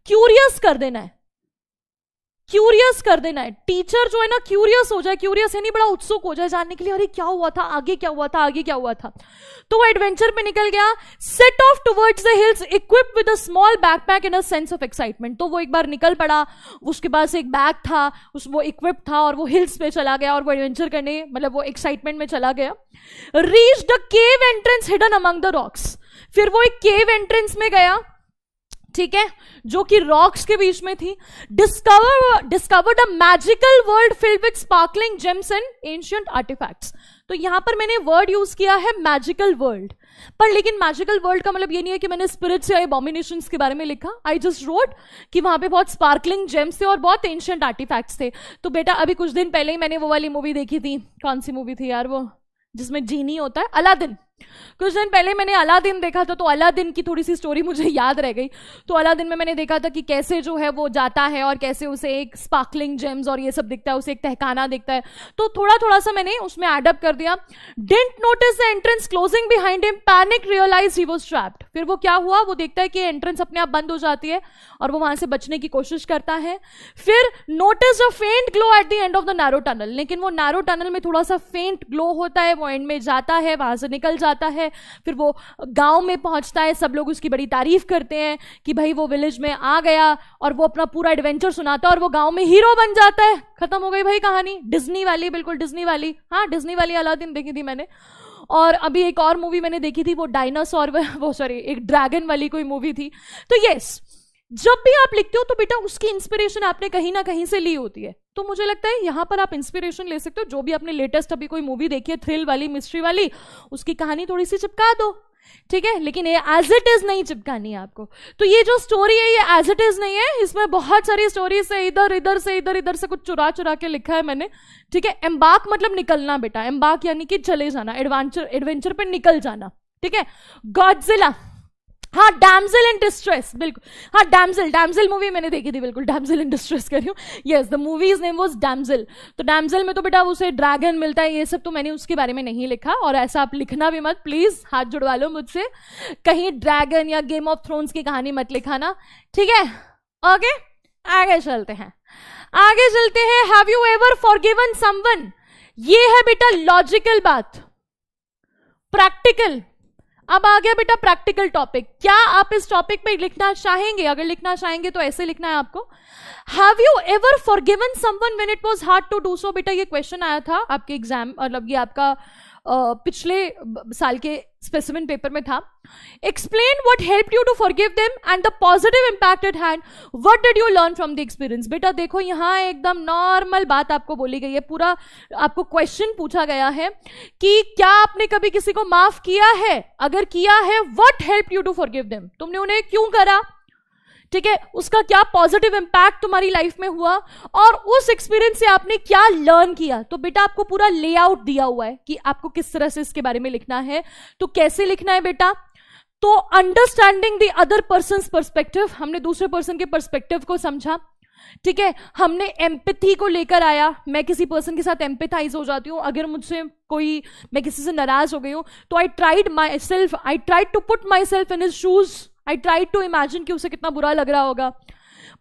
क्यूरियस कर देना है, टीचर जो है ना क्यूरियस हो जाए, क्यूरियस यानी बड़ा उत्सुक हो जाए जानने के लिए, अरे क्या हुआ था, आगे क्या हुआ था। तो वो एडवेंचर पे निकल गया। Set of towards the hills equipped with a small backpack in a sense of excitement. तो वो एक बार निकल पड़ा, उसके पास एक बैग था, वो इक्विप था और वो हिल्स पे चला गया और वो एडवेंचर करने, मतलब वो एक्साइटमेंट में चला गया। Reach the cave entrance hidden among the rocks. फिर वो एक केव एंट्रेंस में गया, ठीक है, जो कि रॉक्स के बीच में थी। Discovered a magical world filled with sparkling gems and ancient artefacts. तो यहां पर मैंने वर्ड यूज किया है मैजिकल वर्ल्ड, पर लेकिन मैजिकल वर्ल्ड का मतलब ये नहीं है कि मैंने स्पिरिट्स या एबॉमिनेशंस के बारे में लिखा। आई जस्ट रोट कि वहां पे बहुत स्पार्कलिंग जेम्स थे और बहुत एंशिएंट आर्टिफैक्ट्स थे। तो बेटा अभी कुछ दिन पहले ही मैंने वो वाली मूवी देखी थी, कौन सी मूवी थी यार वो, जिसमें जीनी होता है, अलादीन। कुछ दिन पहले मैंने अलादीन देखा था, तो अलादीन की थोड़ी सी स्टोरी मुझे याद रह गई। तो अलादीन में मैंने देखा था कि कैसे जो है वो जाता है और कैसे उसे एक स्पार्कलिंग जेम्स और ये सब दिखता है, उसे एक तहखाना दिखता है। तो थोड़ा थोड़ा सा मैंने उसमें एडअप कर दिया। Didn't notice the entrance closing behind him, panic, realise he was trapped. फिर वो क्या हुआ, वो देखता है कि एंट्रेंस अपने आप बंद हो जाती है और वो वहां से बचने की कोशिश करता है। फिर नोटिस अ फेंट glow at the end of the narrow tunnel, लेकिन वो नैरो टनल में थोड़ा सा फेंट ग्लो होता है, वो एंड में जाता है, वहां से निकल जाता है। फिर वो गांव में पहुंचता है, सब लोग उसकी बड़ी तारीफ करते हैं कि भाई वो विलेज में आ गया, और वो अपना पूरा एडवेंचर सुनाता है और वो गांव में हीरो बन जाता है। खत्म हो गई भाई कहानी। डिज्नी वाली, बिल्कुल डिज्नी वाली। हाँ, डिज्नी वाली अलादीन देखी थी मैंने। और अभी एक और मूवी मैंने देखी थी, वो डायनासोर, वो सॉरी एक ड्रैगन वाली कोई मूवी थी। तो यस, जब भी आप लिखते हो तो बेटा उसकी इंस्पिरेशन आपने कहीं ना कहीं से ली होती है। तो मुझे लगता है यहां पर आप इंस्पिरेशन ले सकते हो। जो भी आपने लेटेस्ट अभी कोई मूवी देखी है थ्रिल वाली, मिस्ट्री वाली, उसकी कहानी थोड़ी सी चिपका दो, ठीक है, लेकिन ये एज इट इज नहीं चिपकानी है आपको। तो ये जो स्टोरी है ये एज इट इज नहीं है, इसमें बहुत सारी स्टोरी से इधर इधर से कुछ चुरा चुरा के लिखा है मैंने, ठीक है। एम्बार्क मतलब निकलना बेटा, एम्बार्क यानी कि चले जाना, एडवेंचर पे निकल जाना, ठीक है। गॉडजिला, हाँ, डैमसेल इन डिस्ट्रेस, बिल्कुल, हाँ, डैमसेल मूवी मैंने देखी थी, बिल्कुल डैमसेल इन डिस्ट्रेस कर रही हूँ। Yes, the movie's name was Damsel. तो डैमसेल में तो बेटा उसे ड्रैगन मिलता है, ये सब तो मैंने उसके बारे में नहीं लिखा, और ऐसा आप लिखना भी मत, प्लीज हाथ जुड़वा लो मुझसे, कहीं ड्रैगन या गेम ऑफ थ्रोन्स की कहानी मत लिखाना, ठीक है। ओके, आगे चलते हैं। Have you ever forgiven someone, ये है बेटा लॉजिकल बात, प्रैक्टिकल। अब आ गया बेटा प्रैक्टिकल टॉपिक। क्या आप इस टॉपिक पे लिखना चाहेंगे? अगर लिखना चाहेंगे तो ऐसे लिखना है आपको, have you ever forgiven someone when it was hard to do so. बेटा ये क्वेश्चन आया था आपके एग्जाम, मतलब ये आपका पिछले साल के स्पेसिमेन पेपर में था। Explain what helped you to forgive them and the positive impact it had, what did you learn from the experience. बेटा देखो यहाँ एकदम नॉर्मल बात आपको बोली गई है, पूरा आपको क्वेश्चन पूछा गया है कि क्या आपने कभी किसी को माफ किया है, अगर किया है what helped you to forgive them, तुमने उन्हें क्यों करा, ठीक है, उसका क्या पॉजिटिव इंपैक्ट तुम्हारी लाइफ में हुआ, और उस एक्सपीरियंस से आपने क्या लर्न किया। तो बेटा आपको पूरा लेआउट दिया हुआ है कि आपको किस तरह से इसके बारे में लिखना है। तो कैसे लिखना है बेटा, तो understanding the other persons perspective, हमने दूसरे पर्सन के पर्सपेक्टिव को समझा, ठीक है। हमने एम्पैथी को लेकर आया, मैं किसी पर्सन के साथ एम्पैथाइज हो जाती हूँ, अगर मुझसे कोई, मैं किसी से नाराज हो गई हूं, तो I tried to put myself in his shoes, I tried to imagine कि उसे कितना बुरा लग रहा होगा।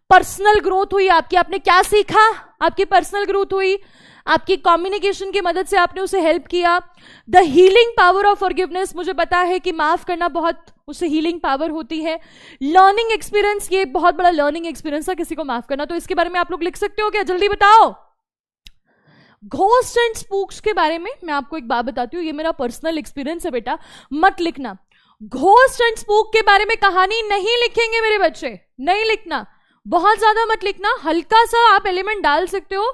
पर्सनल ग्रोथ हुई आपकी, आपने क्या सीखा, आपकी पर्सनल ग्रोथ हुई, आपकी कम्युनिकेशन की मदद से आपने उसे हेल्प किया। The healing power of forgiveness, मुझे पता है कि माफ करना बहुत, उससे हीलिंग पावर होती है। लर्निंग एक्सपीरियंस, ये बहुत बड़ा लर्निंग एक्सपीरियंस था किसी को माफ करना, तो इसके बारे में आप लोग लिख सकते हो क्या, जल्दी बताओ। घोस्ट एंड स्पूक्स के बारे में मैं आपको एक बात बताती हूँ, ये मेरा पर्सनल एक्सपीरियंस है बेटा, मत लिखना। घोस्ट एंड स्पूक के बारे में कहानी नहीं लिखेंगे मेरे बच्चे, नहीं लिखना, बहुत ज्यादा मत लिखना। हल्का सा आप एलिमेंट डाल सकते हो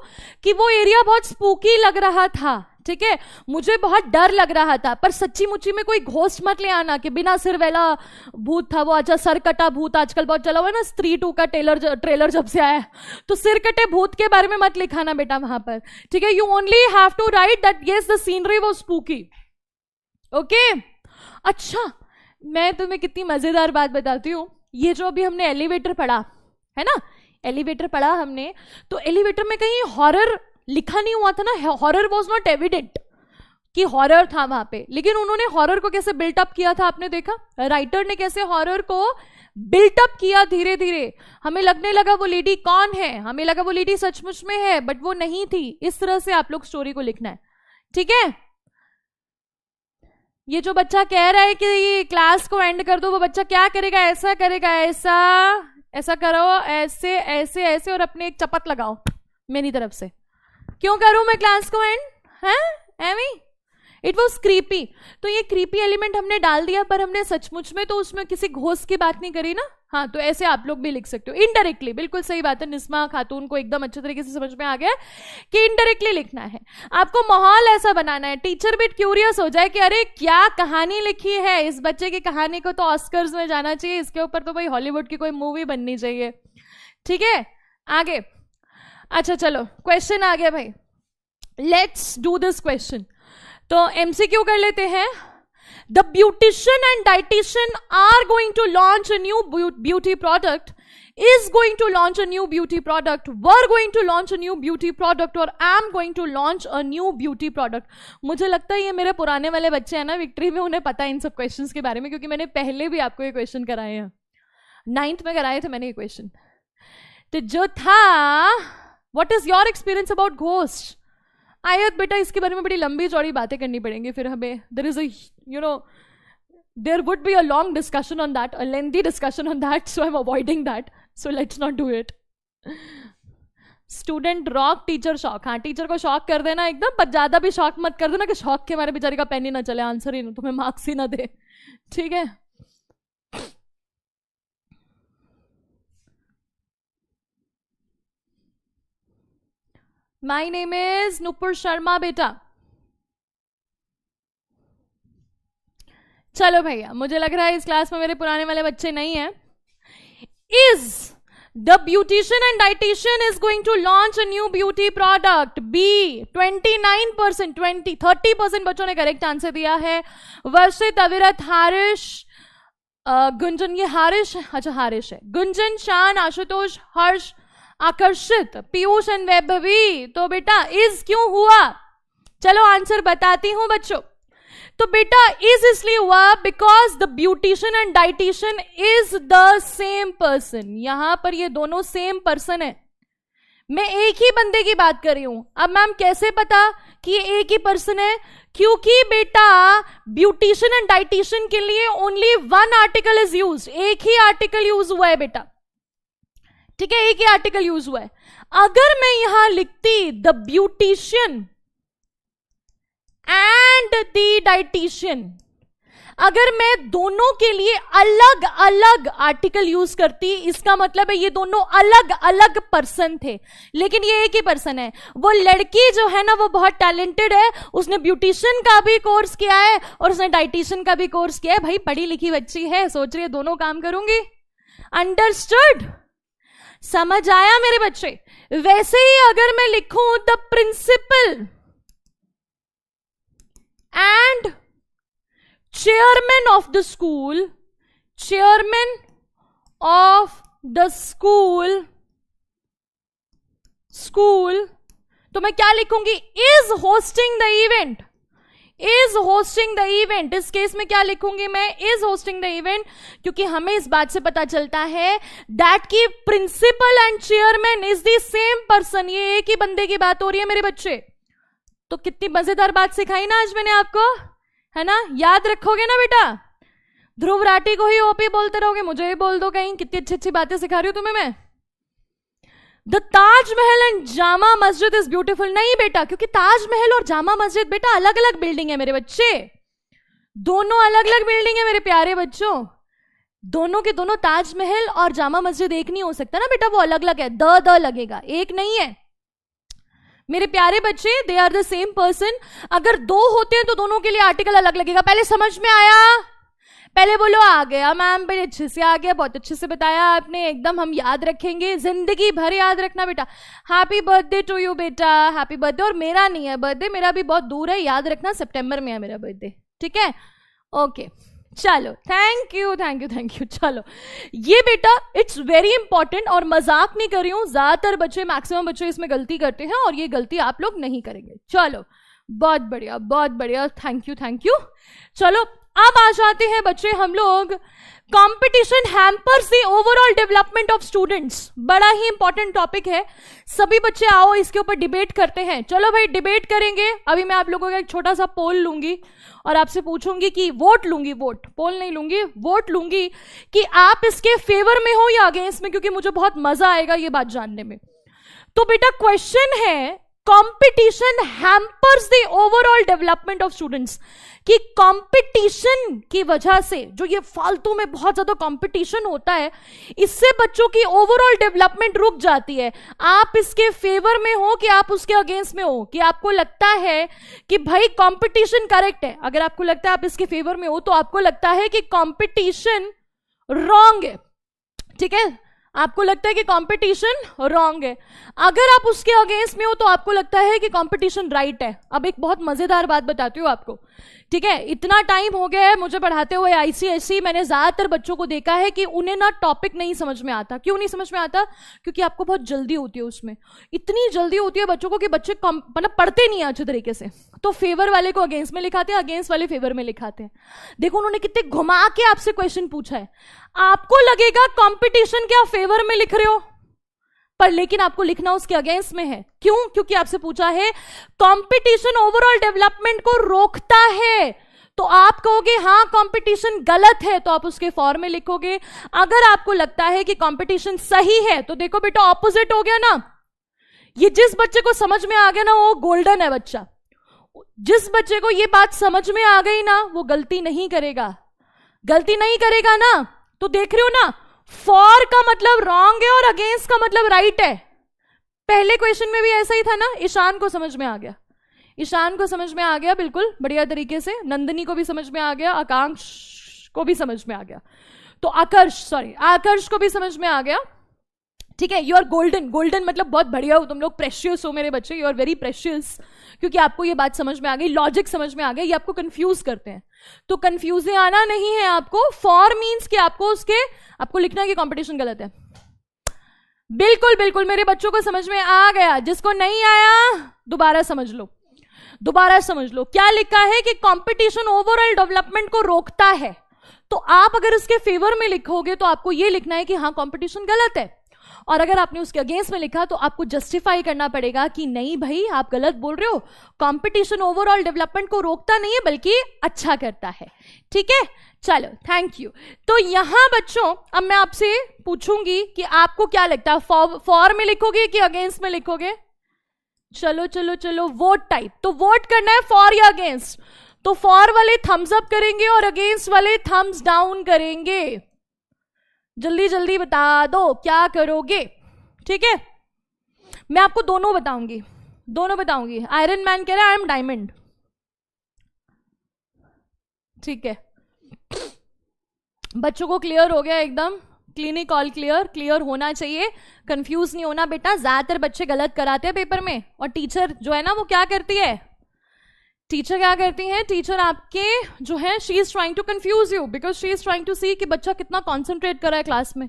कि वो एरिया बहुत स्पूकी लग रहा था, ठीक है, मुझे बहुत डर लग रहा था, पर सच्ची मुच्ची में कोई घोस्ट मत ले आना कि बिना सिर वाला भूत था वो, अच्छा सर कटा भूत आजकल बहुत चला हुआ है ना, स्त्री 2 का ट्रेलर जब से आया, तो सिर कटे भूत के बारे में मत लिखाना बेटा वहां पर, ठीक है। You only have to write that yes the scenery was spooky, okay. अच्छा, मैं तुम्हें कितनी मजेदार बात बताती हूँ, ये जो अभी हमने एलिवेटर पढ़ा है ना, एलिवेटर पढ़ा हमने, तो एलिवेटर में कहीं हॉरर लिखा नहीं हुआ था ना, हॉरर वाज नॉट एविडेंट कि हॉरर था वहां पे, लेकिन उन्होंने हॉरर को कैसे बिल्टअप किया था आपने देखा, राइटर ने कैसे हॉरर को बिल्टअप किया धीरे धीरे। हमें लगने लगा वो लेडी कौन है, हमें लगा वो लेडी सचमुच में है, बट वो नहीं थी। इस तरह से आप लोग स्टोरी को लिखना है, ठीक है। ये जो बच्चा कह रहा है कि ये क्लास को एंड कर दो, वो बच्चा क्या करेगा, ऐसा करेगा, ऐसा करो, ऐसे ऐसे ऐसे, और अपने एक चपत लगाओ मेरी तरफ से। क्यों करूं मैं क्लास को एंड, है एमी, इट वॉज क्रीपी। तो ये क्रीपी एलिमेंट हमने डाल दिया, पर हमने सचमुच में तो उसमें किसी घोस्ट की बात नहीं करी ना। हाँ, तो ऐसे आप लोग भी लिख सकते हो इनडायरेक्टली, बिल्कुल सही बात है। निस्मा खातून को एकदम अच्छे तरीके से समझ में आ गया कि इनडायरेक्टली लिखना है, आपको माहौल ऐसा बनाना है, टीचर भी क्यूरियस हो जाए कि अरे क्या कहानी लिखी है इस बच्चे की, कहानी को तो ऑस्कर्स में जाना चाहिए, इसके ऊपर तो भाई हॉलीवुड की कोई मूवी बननी चाहिए, ठीक है। आगे, अच्छा चलो क्वेश्चन आ गया भाई, लेट्स डू दिस क्वेश्चन। तो एमसीक्यू कर लेते हैं। The beautician and dietitian are going to launch a new beauty product, is going to launch a new beauty product, were going to launch a new beauty product, और am going to launch a new beauty product. मुझे लगता है ये मेरे पुराने वाले बच्चे हैं ना विक्ट्री में, उन्हें पता है इन सब क्वेश्चंस के बारे में, क्योंकि मैंने पहले भी आपको ये क्वेश्चन कराए हैं, 9th में कराए थे मैंने ये क्वेश्चन. तो जो था, what is your experience about ghost? आयत बेटा इसके बारे में बड़ी लंबी चौड़ी बातें करनी पड़ेंगी फिर हमें. There is there would be a long discussion on that, a lengthy discussion on that, so I'm avoiding that, so let's not do it. Student rock, teacher shock. हाँ, टीचर को शॉक कर देना एकदम, पर ज्यादा भी शॉक मत कर देना कि शॉक के हमारे बेचारे का पेन ही ना चले, आंसर ही ना, तुम्हें मार्क्स ही ना दे. ठीक है. My name is Nupur Sharma बेटा. चलो भैया, मुझे लग रहा है इस क्लास में मेरे पुराने वाले बच्चे नहीं हैं. Is the beautician and dietitian is going to launch a new beauty product? B 29%, 30% बच्चों ने करेक्ट आंसर दिया है. वर्षित, अविरत, हारिश, गुंजन, ये हारिश, अच्छा हारिश है. गुंजन, शान, आशुतोष, हर्ष, आकर्षित, पीयूष एंड वैभवी. तो बेटा इज क्यों हुआ? चलो आंसर बताती हूं बच्चों. तो बेटा इज इसलिए हुआ because the beautician and dietitian is the same person. यहां पर ये दोनों सेम पर्सन है. मैं एक ही बंदे की बात कर रही हूं. अब मैम कैसे पता कि ये एक ही पर्सन है? क्योंकि बेटा ब्यूटिशियन एंड डाइटिशियन के लिए only one article is used. एक ही आर्टिकल यूज हुआ है बेटा. ठीक है, एक ही आर्टिकल यूज हुआ है. अगर मैं यहां लिखती the beautician and the dietitian, अगर मैं दोनों के लिए अलग अलग आर्टिकल यूज करती, इसका मतलब है ये दोनों अलग अलग पर्सन थे, लेकिन ये एक ही पर्सन है. वो लड़की जो है ना वो बहुत टैलेंटेड है, उसने ब्यूटिशियन का भी कोर्स किया है और उसने डाइटिशियन का भी कोर्स किया है. भाई पढ़ी लिखी बच्ची है, सोच रही है दोनों काम करूंगी. अंडरस्टूड? समझ आया मेरे बच्चे? वैसे ही अगर मैं लिखूं the principal and chairman of the school, chairman of the school, तो मैं क्या लिखूंगी? is hosting the event, is hosting the event. इस केस में क्या लिखूंगी मैं? is hosting the event, क्योंकि हमें इस बात से पता चलता है that की principal and chairman is the same person. ये एक ही बंदे की बात हो रही है मेरे बच्चे. तो कितनी मजेदार बात सिखाई ना आज मैंने आपको, है ना? याद रखोगे ना बेटा? ध्रुव राठी को ही ओपी बोलते रहोगे, मुझे ही बोल दो कहीं. कितनी अच्छी अच्छी बातें सिखा रही हूं तुम्हें मैं. The Taj Mahal and Jama Masjid is beautiful. नहीं बेटा, क्योंकि ताजमहल और जामा मस्जिद बेटा अलग अलग बिल्डिंग है मेरे बच्चे. दोनों अलग अलग बिल्डिंग है मेरे प्यारे बच्चों. दोनों के दोनों ताजमहल और जामा मस्जिद एक नहीं हो सकता ना बेटा, वो अलग अलग है. द लगेगा, एक नहीं है मेरे प्यारे बच्चे. They are the same person. अगर दो होते हैं तो दोनों के लिए आर्टिकल अलग लगेगा. पहले समझ में आया? पहले बोलो आ गया मैम. बड़े अच्छे से आ गया, बहुत अच्छे से बताया आपने, एकदम हम याद रखेंगे, जिंदगी भर याद रखना बेटा. हैप्पी बर्थडे टू यू बेटा, हैप्पी बर्थडे. और मेरा नहीं है बर्थडे, मेरा भी बहुत दूर है, याद रखना सितंबर में है मेरा बर्थडे. ठीक है, ओके. चलो, thank you thank you thank you. चलो ये बेटा इट्स वेरी इंपॉर्टेंट, और मजाक नहीं कर रही हूं. ज्यादातर बच्चे, मैक्सिमम बच्चे इसमें गलती करते हैं, और ये गलती आप लोग नहीं करेंगे. चलो बहुत बढ़िया बहुत बढ़िया, थैंक यू. चलो अब आ जाते हैं बच्चे हम लोग, competition hampers the overall development of students. बड़ा ही इंपॉर्टेंट टॉपिक है. सभी बच्चे आओ इसके ऊपर डिबेट करते हैं. चलो भाई डिबेट करेंगे. अभी मैं आप लोगों का एक छोटा सा पोल लूंगी और आपसे पूछूंगी कि वोट लूंगी, वोट, पोल नहीं लूंगी, वोट लूंगी कि आप इसके फेवर में हो या अगेंस्ट में, क्योंकि मुझे बहुत मजा आएगा ये बात जानने में. तो बेटा क्वेश्चन है, competition hampers the overall development of students, कि कंपटीशन की वजह से, जो ये फालतू में बहुत ज्यादा कंपटीशन होता है, इससे बच्चों की ओवरऑल डेवलपमेंट रुक जाती है. आप इसके फेवर में हो कि आप उसके अगेंस्ट में हो, कि आपको लगता है कि भाई कंपटीशन करेक्ट है. अगर आपको लगता है आप इसके फेवर में हो, तो आपको लगता है कि कंपटीशन रॉन्ग है. ठीक है, आपको लगता है कि कंपटीशन रॉन्ग है। अगर आप उसके अगेंस्ट में हो तो आपको लगता है कि कंपटीशन राइट है। अब एक बहुत मजेदार बात बताती हूँ आपको, ठीक है। इतना टाइम हो गया है मुझे पढ़ाते हुए आईसीएसई, मैंने ज्यादातर बच्चों को देखा है कि उन्हें ना टॉपिक नहीं समझ में आता। क्यों नहीं समझ में आता? क्योंकि आपको बहुत जल्दी होती है उसमें, इतनी जल्दी होती है बच्चों को कि बच्चे मतलब पढ़ते नहीं है अच्छे तरीके से, तो फेवर वाले को अगेंस्ट में लिखाते हैं, अगेंस्ट वाले फेवर में लिखाते हैं। देखो उन्होंने कितने घुमा के आपसे क्वेश्चन पूछा है। आपको लगेगा कंपटीशन क्या फेवर में लिख रहे हो, पर लेकिन आपको लिखना उसके अगेंस्ट में है। क्यों? क्योंकि आपसे पूछा है कंपटीशन ओवरऑल डेवलपमेंट को रोकता है, तो आप कहोगे हाँ कंपटीशन गलत है, तो आप उसके फॉर में लिखोगे। अगर आपको लगता है कि कंपटीशन सही है तो देखो बेटा ऑपोजिट हो गया ना। ये जिस बच्चे को समझ में आ गया ना वो गोल्डन है बच्चा। जिस बच्चे को ये बात समझ में आ गई ना वो गलती नहीं करेगा, गलती नहीं करेगा ना। तो देख रहे हो ना, फॉर का मतलब रॉन्ग है और अगेंस्ट का मतलब राइट है। पहले क्वेश्चन में भी ऐसा ही था ना। ईशान को समझ में आ गया, ईशान को समझ में आ गया बिल्कुल बढ़िया तरीके से, नंदिनी को भी समझ में आ गया, आकांक्ष को भी समझ में आ गया, तो आकर्ष को भी समझ में आ गया, ठीक है। यू आर गोल्डन, गोल्डन मतलब बहुत बढ़िया हो तुम लोग, प्रेशियस हो मेरे बच्चे, यू आर वेरी प्रेशियस, क्योंकि आपको ये बात समझ में आ गई, लॉजिक समझ में आ गया। ये आपको कंफ्यूज करते हैं तो कंफ्यूज आना नहीं है आपको। फॉर मीन्स कि आपको लिखना है कि कंपटीशन गलत है। बिल्कुल बिल्कुल मेरे बच्चों को समझ में आ गया, जिसको नहीं आया दोबारा समझ लो, दोबारा समझ लो। क्या लिखा है कि कंपटीशन ओवरऑल डेवलपमेंट को रोकता है, तो आप अगर उसके फेवर में लिखोगे तो आपको यह लिखना है कि हाँ कंपटीशन गलत है, और अगर आपने उसके अगेंस्ट में लिखा तो आपको जस्टिफाई करना पड़ेगा कि नहीं भाई आप गलत बोल रहे हो, कंपटीशन ओवरऑल डेवलपमेंट को रोकता नहीं है बल्कि अच्छा करता है, ठीक है। चलो थैंक यू। तो यहां बच्चों अब मैं आपसे पूछूंगी कि आपको क्या लगता है, फॉर में लिखोगे कि अगेंस्ट में लिखोगे? चलो चलो चलो वोट टाइप, तो वोट करना है फॉर या अगेंस्ट, तो फॉर वाले थम्स अप करेंगे और अगेंस्ट वाले थम्स डाउन करेंगे। जल्दी जल्दी बता दो क्या करोगे, ठीक है। मैं आपको दोनों बताऊंगी। आयरन मैन कह रहा है आई एम डायमंड, ठीक है। बच्चों को क्लियर हो गया एकदम, क्लिनिक ऑल क्लियर होना चाहिए, कंफ्यूज नहीं होना बेटा। ज्यादातर बच्चे गलत कराते हैं पेपर में, और टीचर जो है ना वो क्या करती है, टीचर आपके जो है she is trying to confuse you, because she is trying to see कि बच्चा कितना कॉन्सेंट्रेट कर रहा है क्लास में,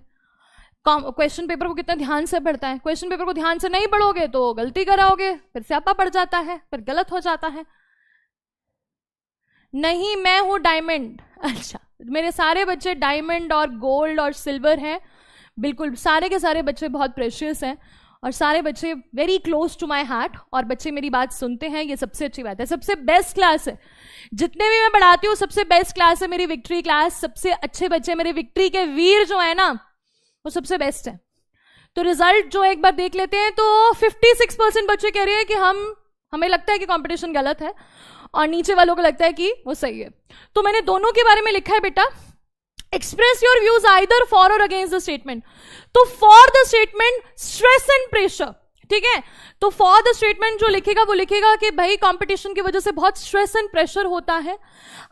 क्वेश्चन पेपर को कितना ध्यान से पढ़ता है। क्वेश्चन पेपर को ध्यान से नहीं पढ़ोगे तो गलती कराओगे, फिर स्यापा पड़ जाता है, फिर गलत हो जाता है। नहीं मैं हूं डायमंड, अच्छा मेरे सारे बच्चे डायमंड और गोल्ड और सिल्वर हैं, बिल्कुल सारे के सारे बच्चे बहुत प्रेशियस हैं, और सारे बच्चे very close to my heart, और बच्चे मेरी बात सुनते हैं, ये सबसे अच्छी बात है। सबसे बेस्ट क्लास है, जितने भी मैं पढ़ाती हूँ सबसे बेस्ट क्लास है मेरी विक्ट्री क्लास। सबसे अच्छे बच्चे मेरे विक्ट्री के वीर जो है ना वो सबसे बेस्ट है। तो रिजल्ट जो एक बार देख लेते हैं तो 56% बच्चे कह रहे हैं कि हमें लगता है कि कंपटीशन गलत है, और नीचे वालों को लगता है कि वो सही है। तो मैंने दोनों के बारे में लिखा है बेटा, express your views either for और अगेंस्ट द स्टेटमेंट। तो for the statement stress and pressure, ठीक है। तो फॉर द स्टेटमेंट जो लिखेगा वो लिखेगा कि भाई कंपटीशन की वजह से बहुत स्ट्रेस एंड प्रेशर होता है,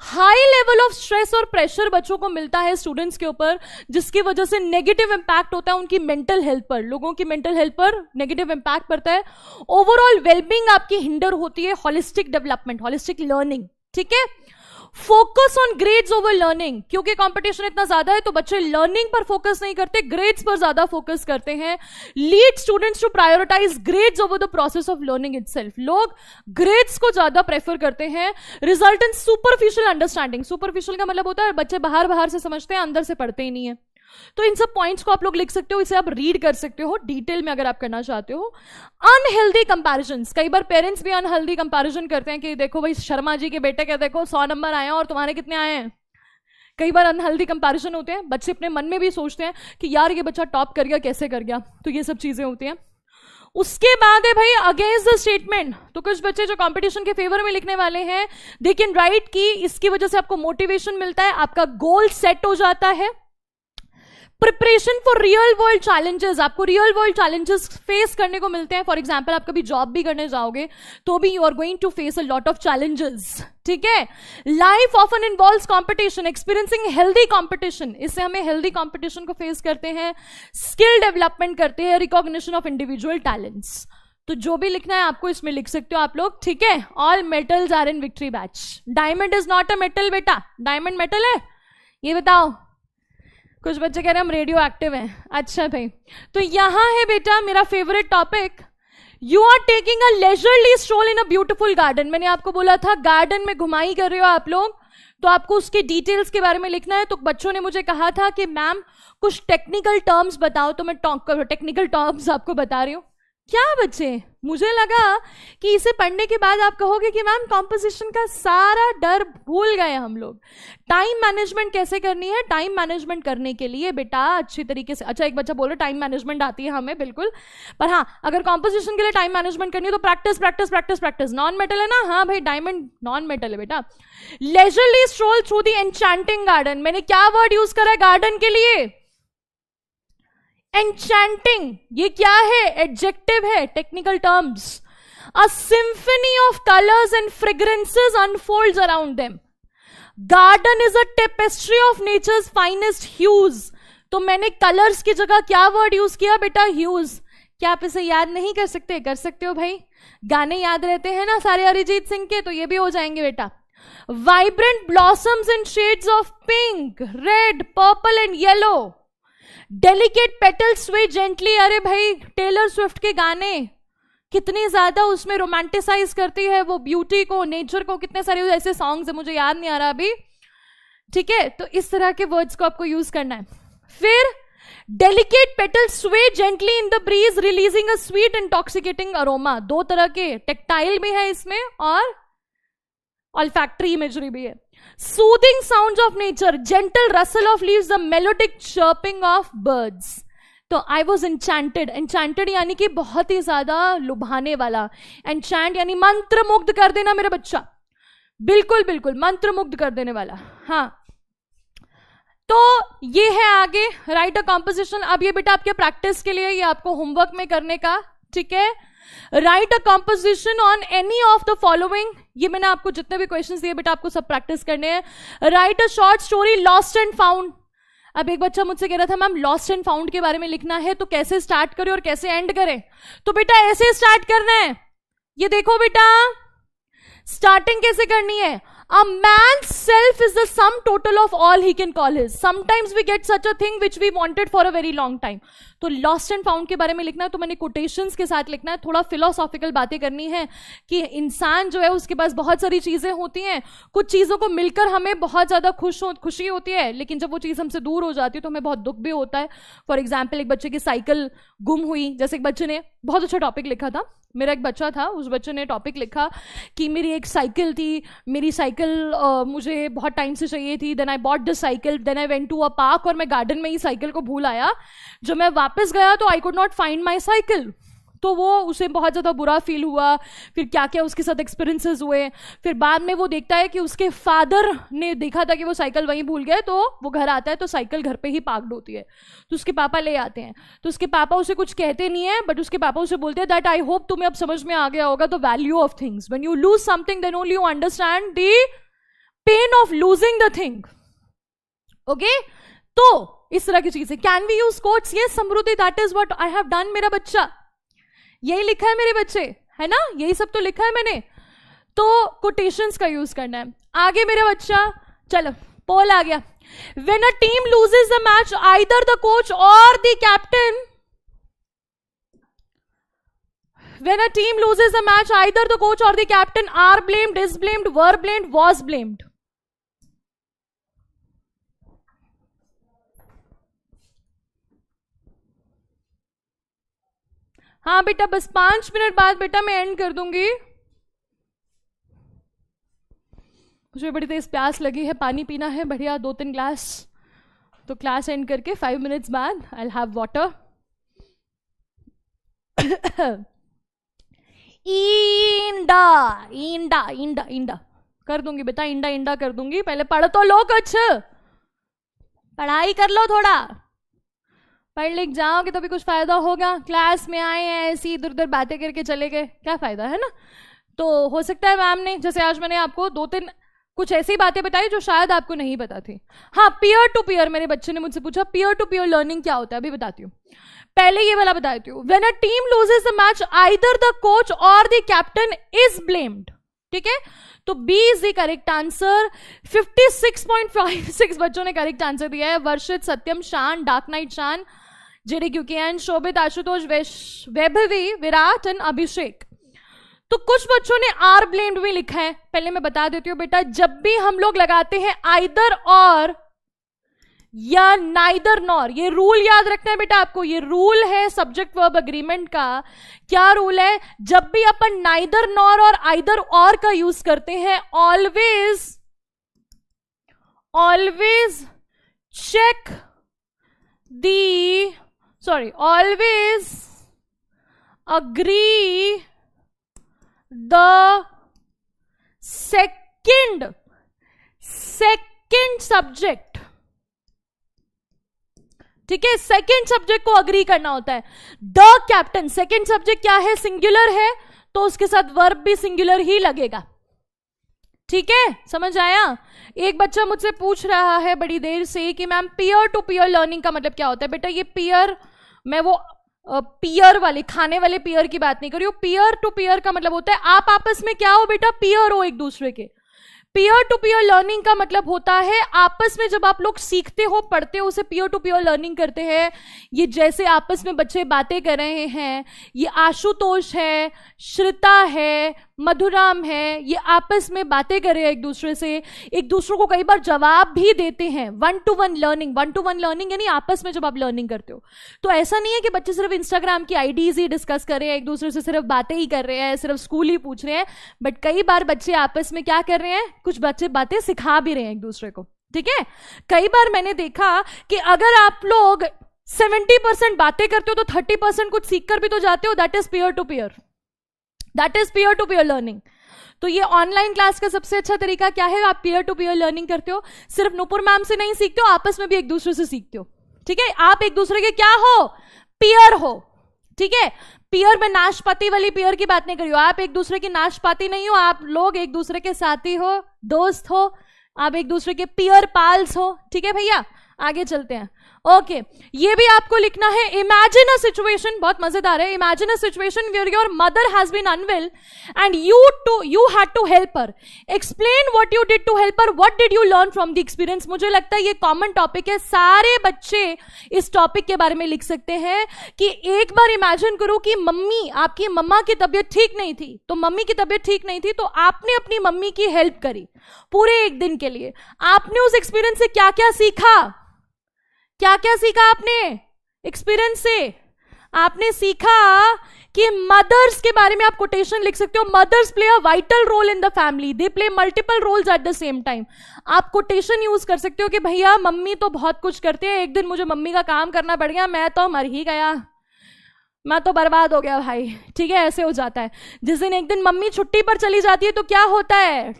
हाई लेवल ऑफ स्ट्रेस और प्रेशर बच्चों को मिलता है स्टूडेंट्स के ऊपर, जिसकी वजह से नेगेटिव इंपैक्ट होता है उनकी मेंटल हेल्थ पर, लोगों की मेंटल हेल्थ पर नेगेटिव इंपैक्ट पड़ता है। ओवरऑल वेलबींग आपकी हिंडर होती है, होलिस्टिक डेवलपमेंट, होलिस्टिक लर्निंग, ठीक है। Focus on grades over learning, क्योंकि कंपटीशन इतना ज्यादा है तो बच्चे लर्निंग पर फोकस नहीं करते, ग्रेड्स पर ज्यादा फोकस करते हैं। Lead students to prioritise grades over the process of learning itself, लोग ग्रेड्स को ज्यादा प्रेफर करते हैं। Result in superficial understanding, superficial का मतलब होता है बच्चे बाहर से समझते हैं, अंदर से पढ़ते ही नहीं है। तो इन सब पॉइंट्स को आप लोग लिख सकते हो, इसे आप रीड कर सकते हो डिटेल में अगर आप करना चाहते हो। अनहेल्दी कंपैरिजंस, कई बार पेरेंट्स भी अनहेल्दी कंपैरिजन करते हैं कि देखो भाई शर्मा जी के बेटे के देखो 100 नंबर आए हैं और तुम्हारे कितने आए हैं। कई बार अनहेल्दी कंपैरिजन होते हैं, बच्चे अपने मन में भी सोचते हैं कि यार ये बच्चा टॉप कर गया, कैसे कर गया, तो ये सब चीजें होती हैं। उसके बाद है भाई अगेंस्ट द स्टेटमेंट, तो कुछ बच्चे जो कंपटीशन के फेवर में लिखने वाले हैं दे कैन राइट की इसकी वजह से आपको मोटिवेशन मिलता है, आपका गोल सेट हो जाता है, preparation for real world challenges, आपको रियल वर्ल्ड चैलेंजेस फेस करने को मिलते हैं. फॉर एग्जाम्पल आप कभी जॉब भी करने जाओगे तो भी you are going to face a lot of challenges. ठीक है. Life often involves competition, experiencing healthy competition, इससे हमें हेल्दी कंपटीशन को फेस करते हैं. स्किल डेवलपमेंट करते हैं, रिकॉग्निशन ऑफ इंडिविजुअल टैलेंट्स. तो जो भी लिखना है आपको इसमें लिख सकते हो आप लोग. ठीक है. All metals are in victory batch. Diamond is not a metal बेटा. डायमंड मेटल है? ये बताओ. कुछ बच्चे कह रहे हैं हम रेडियो एक्टिव हैं. अच्छा भाई, तो यहां है बेटा मेरा favourite topic. You are taking a leisurely stroll in a beautiful garden. मैंने आपको बोला था गार्डन में घुमाई कर रहे हो आप लोग, तो आपको उसके डिटेल्स के बारे में लिखना है. तो बच्चों ने मुझे कहा था कि मैम कुछ टेक्निकल टर्म्स बताओ, तो मैं टेक्निकल टर्म्स आपको बता रही हूं. क्या बच्चे, मुझे लगा कि इसे पढ़ने के बाद आप कहोगे कि मैम कॉम्पोजिशन का सारा डर भूल गए हम लोग. टाइम मैनेजमेंट कैसे करनी है? टाइम मैनेजमेंट करने के लिए बेटा अच्छी तरीके से, अच्छा एक बच्चा बोल रहा टाइम मैनेजमेंट आती है हमें, बिल्कुल. पर हाँ, अगर कॉम्पोजिशन के लिए टाइम मैनेजमेंट करनी है तो practice practice practice practice. Non metal है ना? हाँ भाई, डायमंड नॉन मेटल है बेटा. Leisurely stroll through the enchanting garden. मैंने क्या वर्ड यूज करा है गार्डन के लिए? एन्चैंटिंग. ये क्या है? एडजेक्टिव है. Technical terms. A symphony of colours and fragrances unfolds around them. Garden is a tapestry of nature's finest hues. तो मैंने कलर्स की जगह क्या वर्ड यूज किया बेटा? ह्यूज. क्या आप इसे याद नहीं कर सकते? कर सकते हो भाई. गाने याद रहते हैं ना सारे अरिजीत सिंह के, तो ये भी हो जाएंगे बेटा. Vibrant blossoms in shades of pink, red, purple and yellow. Delicate petals स्वे जेंटली. अरे भाई, टेलर स्विफ्ट के गाने कितनी ज्यादा उसमें रोमांटिसाइज करती है वो ब्यूटी को, नेचर को. कितने सारे ऐसे सॉन्ग्स है, मुझे याद नहीं आ रहा अभी. ठीक है, तो इस तरह के वर्ड्स को आपको यूज करना है. फिर डेलिकेट पेटल्स स्वे gently in the breeze releasing a sweet intoxicating aroma. दो तरह के टेक्टाइल भी है इसमें और ऑल्फैक्टरी इमेजरी भी है. Soothing sounds of nature, gentle rustle of leaves, the melodic chirping of birds. तो I was enchanted. Enchanted यानी कि बहुत ही ज्यादा लुभाने वाला. Enchant यानी मंत्र मुग्ध कर देना मेरा बच्चा. बिल्कुल बिल्कुल मंत्र मुग्ध कर देने वाला. हाँ, तो ये है आगे राइट अ कॉम्पोजिशन. अब ये बेटा आपके प्रैक्टिस के लिए, ये आपको होमवर्क में करने का. ठीक है. Right a composition on any of the following. ये मैंने आपको जितने भी क्वेश्चंस दिए बेटा आपको सब प्रैक्टिस करने हैं. Right a short story lost and found. अब एक बच्चा मुझसे कह रहा था मैम लॉस्ट एंड फाउंड के बारे में लिखना है तो कैसे स्टार्ट करें और कैसे एंड करें? तो बेटा ऐसे स्टार्ट करना है. ये देखो बेटा, स्टार्टिंग कैसे करनी है? A man's self is the sum total of all he can call his. Sometimes we get such a thing which we wanted for a very long time. तो lost and found के बारे में लिखना है तो मैंने कोटेशंस के साथ लिखना है. थोड़ा फिलोसॉफिकल बातें करनी है कि इंसान जो है उसके पास बहुत सारी चीजें होती हैं. कुछ चीजों को मिलकर हमें बहुत ज्यादा खुशी होती है, लेकिन जब वो चीज हमसे दूर हो जाती है तो हमें बहुत दुख भी होता है. फॉर एग्जाम्पल, एक बच्चे की साइकिल गुम हुई. जैसे एक बच्चे ने बहुत अच्छा टॉपिक लिखा था, मेरा एक बच्चा था, उस बच्चे ने टॉपिक लिखा कि मेरी एक साइकिल थी, मेरी साइकिल मुझे बहुत टाइम से चाहिए थी. Then I bought the cycle, then I went to a park और मैं गार्डन में ही साइकिल को भूल आया. जब मैं वापस गया तो I could not find my cycle. तो वो उसे बहुत ज़्यादा बुरा फील हुआ. फिर क्या क्या उसके साथ एक्सपीरियंसेस हुए. फिर बाद में वो देखता है कि उसके फादर ने देखा था कि वो साइकिल वहीं भूल गए, तो वो घर आता है तो साइकिल घर पे ही पार्क्ड होती है. तो उसके पापा ले आते हैं. तो उसके पापा उसे कुछ कहते नहीं है, बट उसके पापा उसे बोलते हैं दैट आई होप तुम्हें अब समझ में आ गया होगा the value of things. When you lose something then only you understand the pain of losing the thing. Okay, तो इस तरह की चीजें. Can we use quotes? Yes Samriddhi, that is what I have done. मेरा बच्चा यही लिखा है, मेरे बच्चे है ना, यही सब तो लिखा है मैंने. तो कोटेशंस का यूज करना है. आगे मेरा बच्चा, चलो पोल आ गया. When a team loses the match either the coach or the captain. When a team loses a match, either the coach or the captain are blamed, is blamed, were blamed, was blamed. हाँ बेटा, बस 5 minute बाद बेटा मैं and कर दूंगी. मुझे बड़ी तेज प्यास लगी है, पानी पीना है बढ़िया 2-3 ग्लास. तो क्लास एंड करके 5 मिनट्स बाद आई विल हैव वाटर. इंडा इंडा इंडा इंडा कर दूंगी बेटा, इंडा इंडा कर दूंगी. पहले पढ़ तो लो, कुछ पढ़ाई कर लो थोड़ा. पढ़ लिख जाओगे तो भी कुछ फायदा होगा? क्लास में आए हैं ऐसी इधर उधर बातें करके चले गए, क्या फायदा है ना? तो हो सकता है मैम ने, जैसे आज मैंने आपको 2-3 कुछ ऐसी बातें बताई जो शायद आपको नहीं पता थी। हाँ, पीयर टू पीयर, मेरे बच्चे ने मुझसे पूछा पीयर टू पीयर लर्निंग क्या होता है, अभी बताती हूँ। पहले ये वाला बताती हूँ, when a team loses the match either the coach or the captain is blamed. ठीक है, तो B is the correct answer. 56.56 बच्चों ने करेक्ट आंसर दिया है। Varshit, Satyam, Shaan, dark knight Shaan, JDQKN, Shobhit, Ashutosh, Vaibhavi, Virat and Abhishek. तो कुछ बच्चों ने आर ब्लेम्ड भी लिखा है। पहले मैं बता देती हूँ बेटा, जब भी हम लोग लगाते हैं आइदर और या नाइदर नॉर, ये रूल याद रखना है बेटा आपको। ये रूल है सब्जेक्ट वर्ब अग्रीमेंट का। क्या रूल है? जब भी अपन नाइदर नॉर और आइदर और का यूज करते हैं, always check always agree the second subject. ठीक है, सेकेंड सब्जेक्ट को अग्री करना होता है। द कैप्टन, सेकेंड सब्जेक्ट क्या है? सिंगुलर है, तो उसके साथ वर्ब भी सिंगुलर ही लगेगा। ठीक है, समझ आया? एक बच्चा मुझसे पूछ रहा है बड़ी देर से कि ma'am peer to peer learning का मतलब क्या होता है? बेटा ये पीयर, मैं वो पीयर वाले खाने वाले पीयर की बात नहीं कर रही हूं। पीयर टू पीयर का मतलब होता है आप आपस में क्या हो बेटा? पीयर हो एक दूसरे के। पीयर टू पीयर लर्निंग का मतलब होता है आपस में जब आप लोग सीखते हो, पढ़ते हो, उसे पीयर टू पीयर लर्निंग करते हैं। ये जैसे आपस में बच्चे बातें कर रहे हैं, ये आशुतोष है, श्रिता है, मधुराम है, ये आपस में बातें कर रहे हैं एक दूसरे से, एक दूसरे को कई बार जवाब भी देते हैं। 1-to-1 लर्निंग यानी आपस में जब आप लर्निंग करते हो, तो ऐसा नहीं है कि बच्चे सिर्फ इंस्टाग्राम की आईडीज ही डिस्कस कर रहे हैं, एक दूसरे से सिर्फ बातें ही कर रहे हैं, सिर्फ स्कूल ही पूछ रहे हैं, बट कई बार बच्चे आपस में क्या कर रहे हैं? कुछ बच्चे बातें सिखा भी रहे हैं एक दूसरे को। ठीक है, कई बार मैंने देखा कि अगर आप लोग 70% बातें करते हो तो 30% कुछ सीख कर भी तो जाते हो। That is peer to peer learning. तो ये ऑनलाइन क्लास का सबसे अच्छा तरीका क्या है? आप पीयर टू पीयर लर्निंग करते हो। सिर्फ नुपुर मैम से नहीं सीखते हो, आपस में भी एक दूसरे से सीखते हो। ठीक है, आप एक दूसरे के क्या हो? पीयर हो। ठीक है, पीयर में नाशपाती वाली पीयर की बात नहीं करी हो। आप एक दूसरे की नाशपाती नहीं हो, आप लोग एक दूसरे के साथी हो, दोस्त हो, आप एक दूसरे के पीयर पाल्स हो। ठीक है भैया, आगे चलते हैं। ओके, ये भी आपको लिखना है। इमेजिन अ सिचुएशन, बहुत मजेदार है। Imagine a situation where your mother has been unwell and you had to help her. Explain what you did to help her, what did you learn from the experience. मुझे लगता है ये common topic है, सारे बच्चे इस topic के बारे में लिख सकते हैं कि एक बार इमेजिन करो कि मम्मी, आपकी मम्मा की तबीयत ठीक नहीं थी, तो मम्मी की तबीयत ठीक नहीं थी तो आपने अपनी मम्मी की हेल्प करी पूरे एक दिन के लिए। आपने उस एक्सपीरियंस से क्या क्या सीखा? क्या क्या सीखा आपने एक्सपीरियंस से? आपने सीखा कि मदर्स के बारे में आप कोटेशन लिख सकते हो। Mothers play a vital role in the family, they play multiple roles at the same time. आप कोटेशन यूज कर सकते हो कि भैया मम्मी तो बहुत कुछ करती है, एक दिन मुझे मम्मी का काम करना पड़ गया, मैं तो मर ही गया, मैं तो बर्बाद हो गया भाई। ठीक है, ऐसे हो जाता है। जिस दिन एक दिन मम्मी छुट्टी पर चली जाती है तो क्या होता है?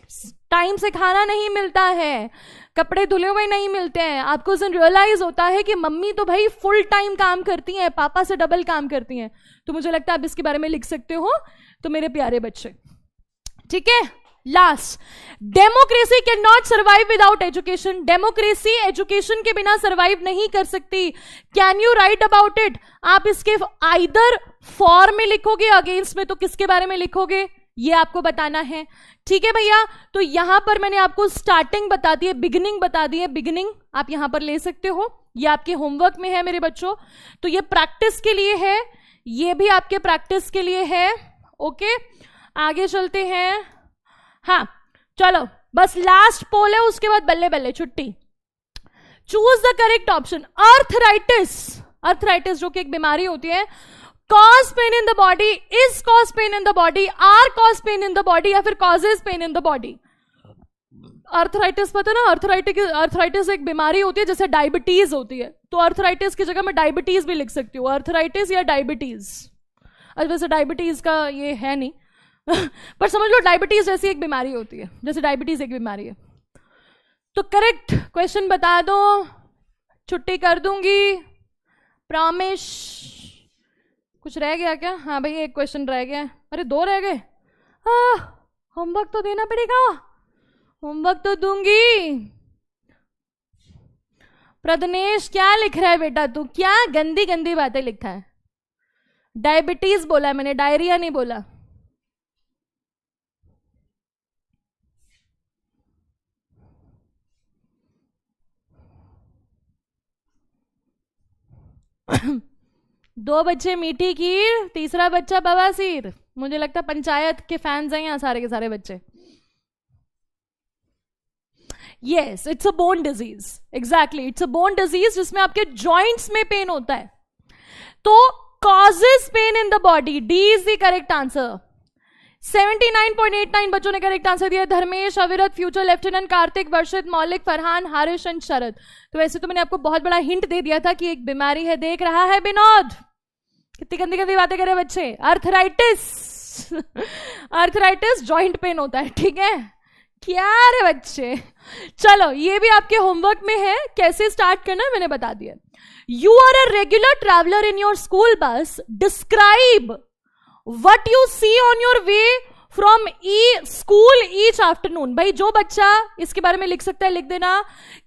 टाइम से खाना नहीं मिलता है, कपड़े धुले हुए नहीं मिलते हैं। आपको उस दिन रियलाइज होता है कि मम्मी तो भाई फुल टाइम काम करती हैं, पापा से डबल काम करती हैं। तो मुझे लगता है आप इसके बारे में लिख सकते हो, तो मेरे प्यारे बच्चे। ठीक है, last, democracy can not survive without education. Democracy education के बिना सर्वाइव नहीं कर सकती। Can you right about it? आप इसके आइदर फॉर में लिखोगे, अगेंस्ट में, तो किसके बारे में लिखोगे ये आपको बताना है। ठीक है भैया, तो यहां पर मैंने आपको स्टार्टिंग बता दी है, बिगिनिंग बता दी है। बिगिनिंग आप यहां पर ले सकते हो, ये आपके होमवर्क में है मेरे बच्चों। तो ये प्रैक्टिस के लिए है, ये भी आपके प्रैक्टिस के लिए है। ओके, आगे चलते हैं। हाँ चलो, बस लास्ट पोल है, उसके बाद बल्ले बल्ले छुट्टी। Choose the correct option. Arthritis जो कि एक बीमारी होती है। cause pain in the body, is cause pain in the body, are cause pain in the body, या फिर causes pain in the body। Arthritis पता ना, अर्थराइटिस एक बीमारी होती है जैसे डायबिटीज होती है, तो अर्थराइटिस की जगह मैं डायबिटीज भी लिख सकती हूँ, अर्थराइटिस या डायबिटीज। अब वैसे डायबिटीज का ये है नहीं पर समझ लो डायबिटीज जैसी एक बीमारी होती है, जैसे डायबिटीज एक बीमारी है। तो करेक्ट क्वेश्चन बता दो, छुट्टी कर दूंगी, प्रॉमिस। कुछ रह गया क्या? हाँ भाई एक क्वेश्चन रह गया। अरे 2 रह गए। होमवर्क तो देना पड़ेगा, होमवर्क तो दूंगी। प्रदनेश क्या लिख रहा है बेटा तू? क्या गंदी गंदी बातें लिखा है। डायबिटीज बोला मैंने, डायरिया नहीं बोला। दो बच्चे मीठी खीर, तीसरा बच्चा बवासीर। मुझे लगता है पंचायत के फैंस हैं यहाँ सारे के सारे बच्चे। Yes, it's a bone disease. Exactly, it's a bone disease जिसमें आपके जॉइंट्स में पेन होता है। तो causes pain in the body, D is the correct answer. 79.89 बच्चों ने करेक्ट आंसर दिया। धर्मेश, अविरत, फ्यूचर लेफ्टिनेंट, कार्तिक, वर्षित, मौलिक, फरहान, हारिश एंड शरद। तो वैसे तो मैंने आपको बहुत बड़ा हिंट दे दिया था कि एक बीमारी है। देख रहा है विनोद, कितनी गंदी गंदी बातें करे बच्चे। अर्थराइटिस, अर्थराइटिस जॉइंट पेन होता है, ठीक है। क्या रे बच्चे, चलो ये भी आपके होमवर्क में है। कैसे स्टार्ट करना है मैंने बता दिया। You are a regular traveller in your school bus, describe what you see on your way from school each afternoon। भाई जो बच्चा इसके बारे में लिख सकता है लिख देना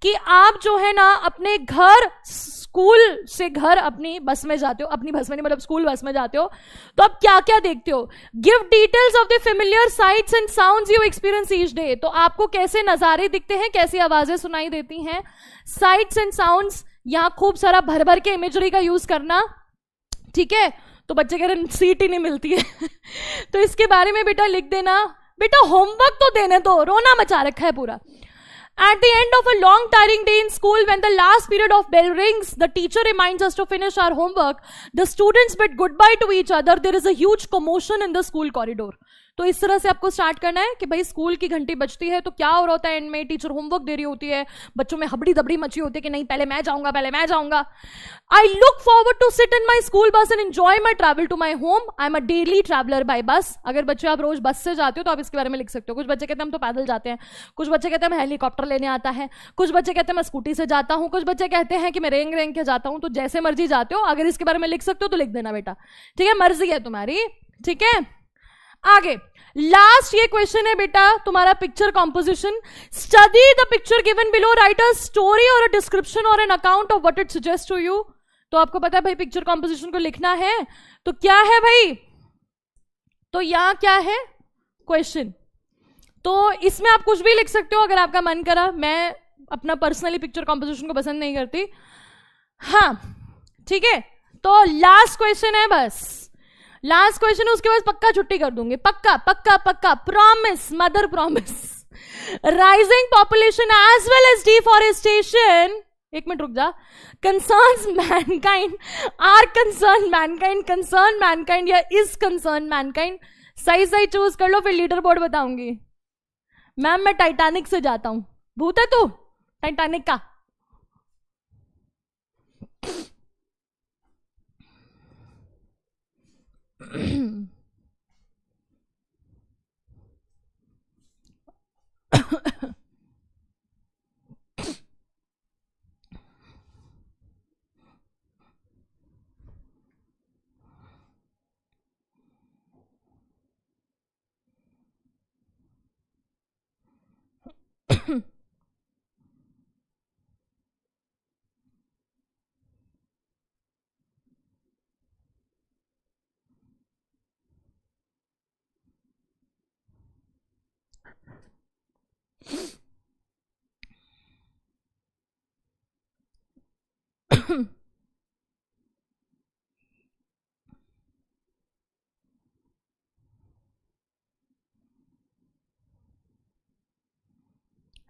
कि आप जो है ना अपने घर, स्कूल से घर अपनी बस में जाते हो, अपनी बस में नहीं मतलब स्कूल बस में जाते हो, तो आप क्या क्या देखते हो। Give details of the familiar sites and sounds you experience each day. तो आपको कैसे नजारे दिखते हैं, कैसी आवाजें सुनाई देती हैं। साइट्स एंड साउंड्स, यहां खूब सारा भर भर के इमेजरी का यूज करना, ठीक है। तो बच्चे कह रहे सीट ही नहीं मिलती है तो इसके बारे में बेटा लिख देना। बेटा होमवर्क तो देने दो, रोना मचा रखा है पूरा। At the end of a long tiring day in school, when the last period of bell rings, the teacher reminds us to finish our homework. The students bid goodbye to each other. There is a huge commotion in the school corridor. तो इस तरह से आपको start करना है कि भाई school की घंटी बजती है तो क्या हो रहा होता है एंड में, टीचर होमवर्क दे रही होती है, बच्चों में हबड़ी दबड़ी मची होती है कि नहीं पहले मैं जाऊंगा, पहले मैं जाऊंगा। I look forward to sit in my school bus and enjoy my travel to my home. I am a daily traveller by bus. अगर बच्चे आप रोज बस से जाते हो तो आप इसके बारे में लिख सकते हो। कुछ बच्चे कहते हैं हम तो पैदल जाते हैं, कुछ बच्चे कहते हैं हम हेलीकॉप्टर लेने आता है, कुछ बच्चे कहते हैं मैं स्कूटी से जाता हूं, कुछ बच्चे कहते हैं कि मैं रेंग रेंग के जाता हूं। तो जैसे मर्जी जाते हो, अगर इसके बारे में लिख सकते हो तो लिख देना बेटा, ठीक है, मर्जी है तुम्हारी, ठीक है। आगे लास्ट ये क्वेश्चन है बेटा तुम्हारा picture composition. Study the picture given below, write a story or a description or an account of what it suggest to you. तो आपको पता है भाई पिक्चर कॉम्पोजिशन को लिखना है, तो क्या है भाई, तो यहां क्या है क्वेश्चन। तो इसमें आप कुछ भी लिख सकते हो अगर आपका मन करा। मैं अपना पर्सनली पिक्चर कॉम्पोजिशन को पसंद नहीं करती, हाँ ठीक है। तो लास्ट क्वेश्चन है, बस लास्ट क्वेश्चन है, उसके बाद पक्का छुट्टी कर दूंगी, पक्का पक्का पक्का, promise, mother promise. Rising population as well as deforestation, एक मिनट रुक जा, concerns mankind, are concern mankind, concern mankind या इज कंसर्न मैनकाइंड। सही सही चूज कर लो, फिर लीडर बोर्ड बताऊंगी। मैम मैं टाइटैनिक से जाता हूं। भूत है तू टाइटैनिक का?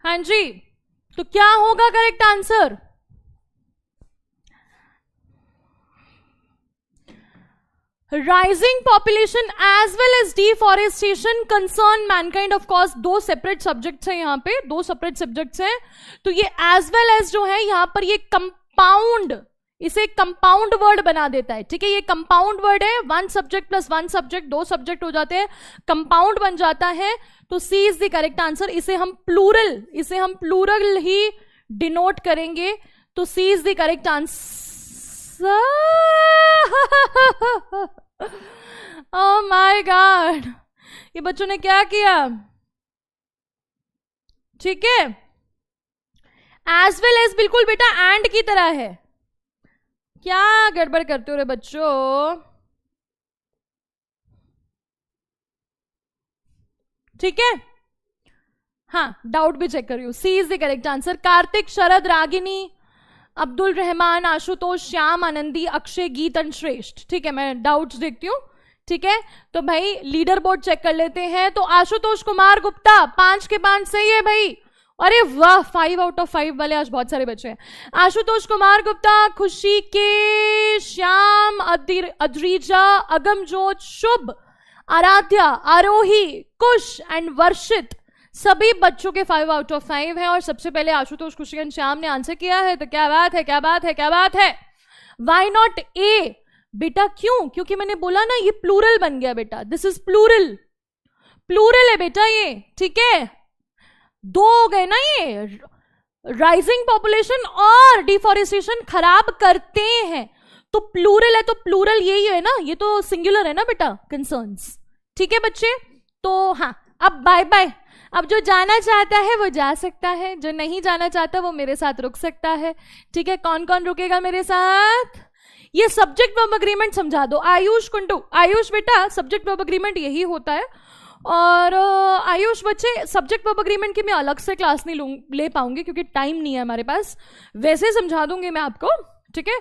हाँ जी, तो क्या होगा correct answer? Rising population as well as deforestation concern mankind. Of course दो सेपरेट सब्जेक्ट्स हैं यहाँ पे, दो सेपरेट सब्जेक्ट्स हैं। तो ये एज वेल एज जो है यहाँ पर ये कंपाउंड, इसे कंपाउंड वर्ड बना देता है, ठीक है। ये कंपाउंड वर्ड है, one subject plus one subject, दो सब्जेक्ट हो जाते हैं, कंपाउंड बन जाता है। तो C is the correct answer. इसे हम प्लूरल ही डिनोट करेंगे, तो C is the correct answer. God, ये बच्चों ने क्या किया? ठीक है, एज वेल एज बिल्कुल बेटा एंड की तरह है। क्या गड़बड़ करते हो रे बच्चों? ठीक है, हाँ, डाउट भी चेक कर रही हूं। C is the correct answer. Kartik, Sharad, Ragini, Abdul Rahman, Ashutosh, Shyam, Anandi, Akshay, Geetan, Shreshth. ठीक है, मैं डाउट्स देखती हूँ। ठीक है, तो भाई लीडर बोर्ड चेक कर लेते हैं। तो आशुतोष कुमार गुप्ता 5 के 5 सही है भाई। अरे वाह, 5 आउट ऑफ 5 वाले आज बहुत सारे बच्चे हैं। आशुतोष कुमार गुप्ता, खुशी के, श्याम, अद्रिजा, अगमजोत, शुभ, आराध्या, आरोही, कुश एंड वर्षित, सभी बच्चों के 5 आउट ऑफ 5 है। और सबसे पहले आशुतोष, खुशी, श्याम ने आंसर किया है। तो क्या बात है, क्या बात है, क्या बात है। वाई नॉट ए बेटा? क्यों? क्योंकि मैंने बोला ना, ये प्लूरल बन गया बेटा। दिस इज प्लूरल, प्लूरल है बेटा ये। ठीक है, 2 हो गए ना ये। राइजिंग पॉपुलेशन और डिफॉरेस्टेशन खराब करते हैं, तो प्लूरल है, तो प्लूरल यही है ना, ये तो सिंगुलर है ना बेटा, कंसर्न्स। ठीक है बच्चे, तो हाँ, अब बाय बाय। अब जो जाना चाहता है वो जा सकता है, जो नहीं जाना चाहता वो मेरे साथ रुक सकता है। ठीक है, कौन कौन रुकेगा मेरे साथ? ये सब्जेक्ट वर्ब अग्रीमेंट समझा दो। आयुष कुंडू, आयुष बेटा सब्जेक्ट वर्ब अग्रीमेंट यही होता है। और आयुष बच्चे, सब्जेक्ट वर्ब अग्रीमेंट की मैं अलग से क्लास नहीं ले पाऊंगी क्योंकि टाइम नहीं है हमारे पास, वैसे समझा दूंगी मैं आपको। ठीक है,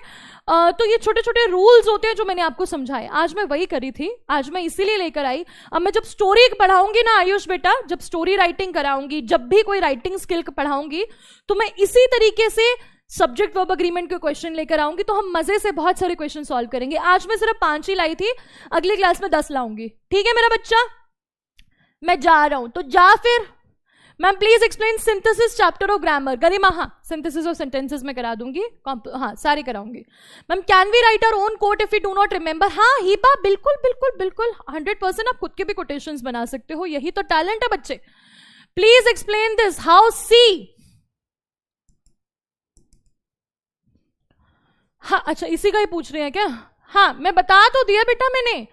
तो ये छोटे छोटे रूल्स होते हैं जो मैंने आपको समझाए, आज मैं वही करी थी, आज मैं इसीलिए लेकर आई। अब मैं जब स्टोरी पढ़ाऊंगी ना आयुष बेटा, जब स्टोरी राइटिंग कराऊंगी, जब भी कोई राइटिंग स्किल पढ़ाऊंगी, तो मैं इसी तरीके से सब्जेक्ट वर्ब अग्रीमेंट के क्वेश्चन लेकर आऊंगी। तो हम मजे से बहुत सारे क्वेश्चन सॉल्व करेंगे। आज मैं सिर्फ 5 ही लाई थी, अगली क्लास में 10 लाऊंगी। ठीक है मेरा बच्चा, मैं जा रहा हूं, तो जा फिर। Ma'am please explain synthesis chapter of grammar. Garima, हाँ, सिंथेसिस ऑफ सेंटेंसेस में करा दूंगी, हाँ सारी कराऊंगी। Ma'am can we write our own quote if we do not remember? हाँ हीपा, बिल्कुल बिल्कुल बिल्कुल 100% आप खुद के भी कोटेशंस बना सकते हो, यही तो टैलेंट है बच्चे। प्लीज एक्सप्लेन दिस, हाउ सी। हाँ अच्छा, इसी का ही पूछ रहे हैं क्या? हाँ मैं बता तो दिया बेटा मैंने,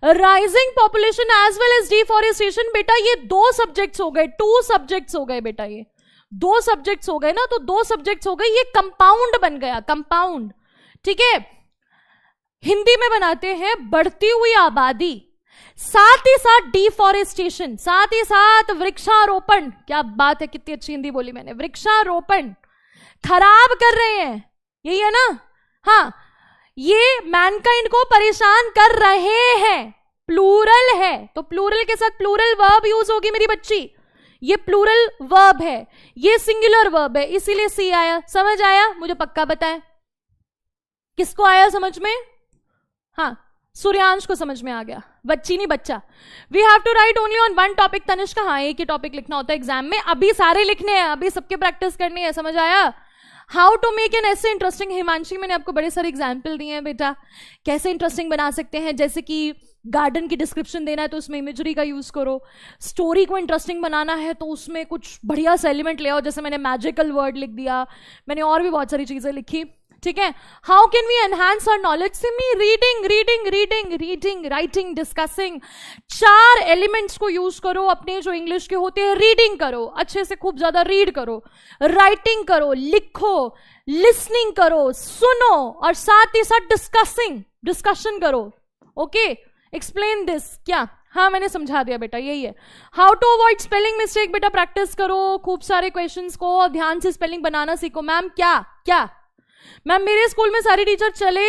rising population as well as deforestation. बेटा ये 2 सब्जेक्ट्स हो गए, 2 सब्जेक्ट्स हो गए बेटा, ये 2 सब्जेक्ट्स हो गए ना, तो 2 सब्जेक्ट्स हो गए, ये कंपाउंड बन गया, कंपाउंड। ठीक है, हिंदी में बनाते हैं बढ़ती हुई आबादी, साथ ही साथ डिफॉरेस्टेशन, साथ ही साथ वृक्षारोपण। क्या बात है, कितनी अच्छी हिंदी बोली मैंने, वृक्षारोपण खराब कर रहे हैं, यही है ना? हाँ, ये मैनकाइंड को परेशान कर रहे हैं, प्लूरल है, तो प्लूरल के साथ प्लूरल वर्ब यूज होगी मेरी बच्ची। ये प्लूरल वर्ब है, ये सिंगुलर वर्ब है, इसीलिए सी आया। समझ आया? मुझे पक्का बताएं किसको आया समझ में? हाँ, सूर्यांश को समझ में आ गया, बच्ची नहीं बच्चा। We have to write only on 1 topic. Tanishka, हाँ एक ही टॉपिक लिखना होता है एग्जाम में, अभी सारे लिखने हैं, अभी सबके प्रैक्टिस करनी है। समझ आया? हाउ टू मेक एन ऐसे इंटरेस्टिंग। हिमांशी, मैंने आपको बड़े सारे एग्जाम्पल दिए हैं बेटा, कैसे इंटरेस्टिंग बना सकते हैं। जैसे कि गार्डन की डिस्क्रिप्शन देना है तो उसमें इमेजरी का यूज करो, स्टोरी को इंटरेस्टिंग बनाना है तो उसमें कुछ बढ़िया सा एलिमेंट ले आओ, जैसे मैंने मैजिकल वर्ड लिख दिया, मैंने और भी बहुत सारी चीजें लिखी। ठीक है, how can we enhance our knowledge? Simi reading reading reading reading, writing, discussing, 4 elements को यूज करो अपने जो इंग्लिश के होते हैं। रीडिंग करो, अच्छे से खूब ज्यादा रीड करो, राइटिंग करो, लिखो, लिसनिंग करो, सुनो, और साथ ही साथ डिस्कशन करो। Okay, explain this. क्या? हाँ मैंने समझा दिया बेटा, यही है। How to avoid spelling mistake. बेटा प्रैक्टिस करो खूब सारे क्वेश्चंस को, ध्यान से स्पेलिंग बनाना सीखो। मैम क्या मैम मेरे स्कूल में सारे टीचर चले,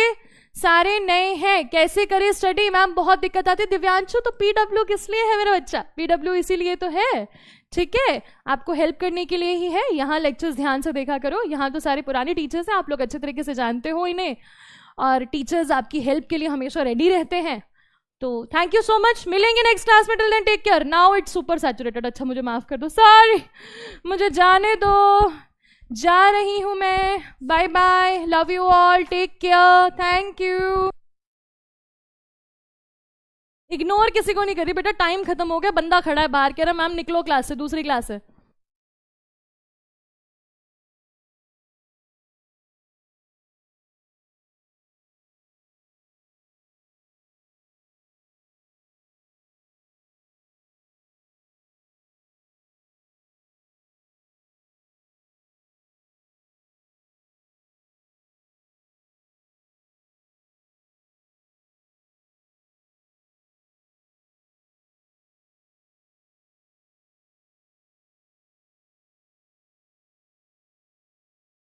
सारे नए हैं, कैसे करें स्टडी? मैम बहुत दिक्कत आती है। दिव्यांशु, तो पीडब्ल्यू किस लिए है मेरा बच्चा? पीडब्ल्यू इसीलिए तो है, ठीक है, आपको हेल्प करने के लिए ही है। यहाँ लेक्चर्स ध्यान से देखा करो, यहाँ तो सारे पुराने टीचर्स हैं, आप लोग अच्छे तरीके से जानते हो इन्हें, और टीचर्स आपकी हेल्प के लिए हमेशा रेडी रहते हैं। तो थैंक यू सो मच, मिलेंगे नेक्स्ट क्लास में। Till then take care. Now it's super saturated. अच्छा मुझे माफ कर दो, सॉरी, मुझे जाने दो, जा रही हूं मैं। Bye bye, love you all, take care, thank you. Ignore किसी को नहीं करी बेटा, टाइम खत्म हो गया, बंदा खड़ा है बाहर, कह रहा मैम निकलो क्लास से, दूसरी क्लास है।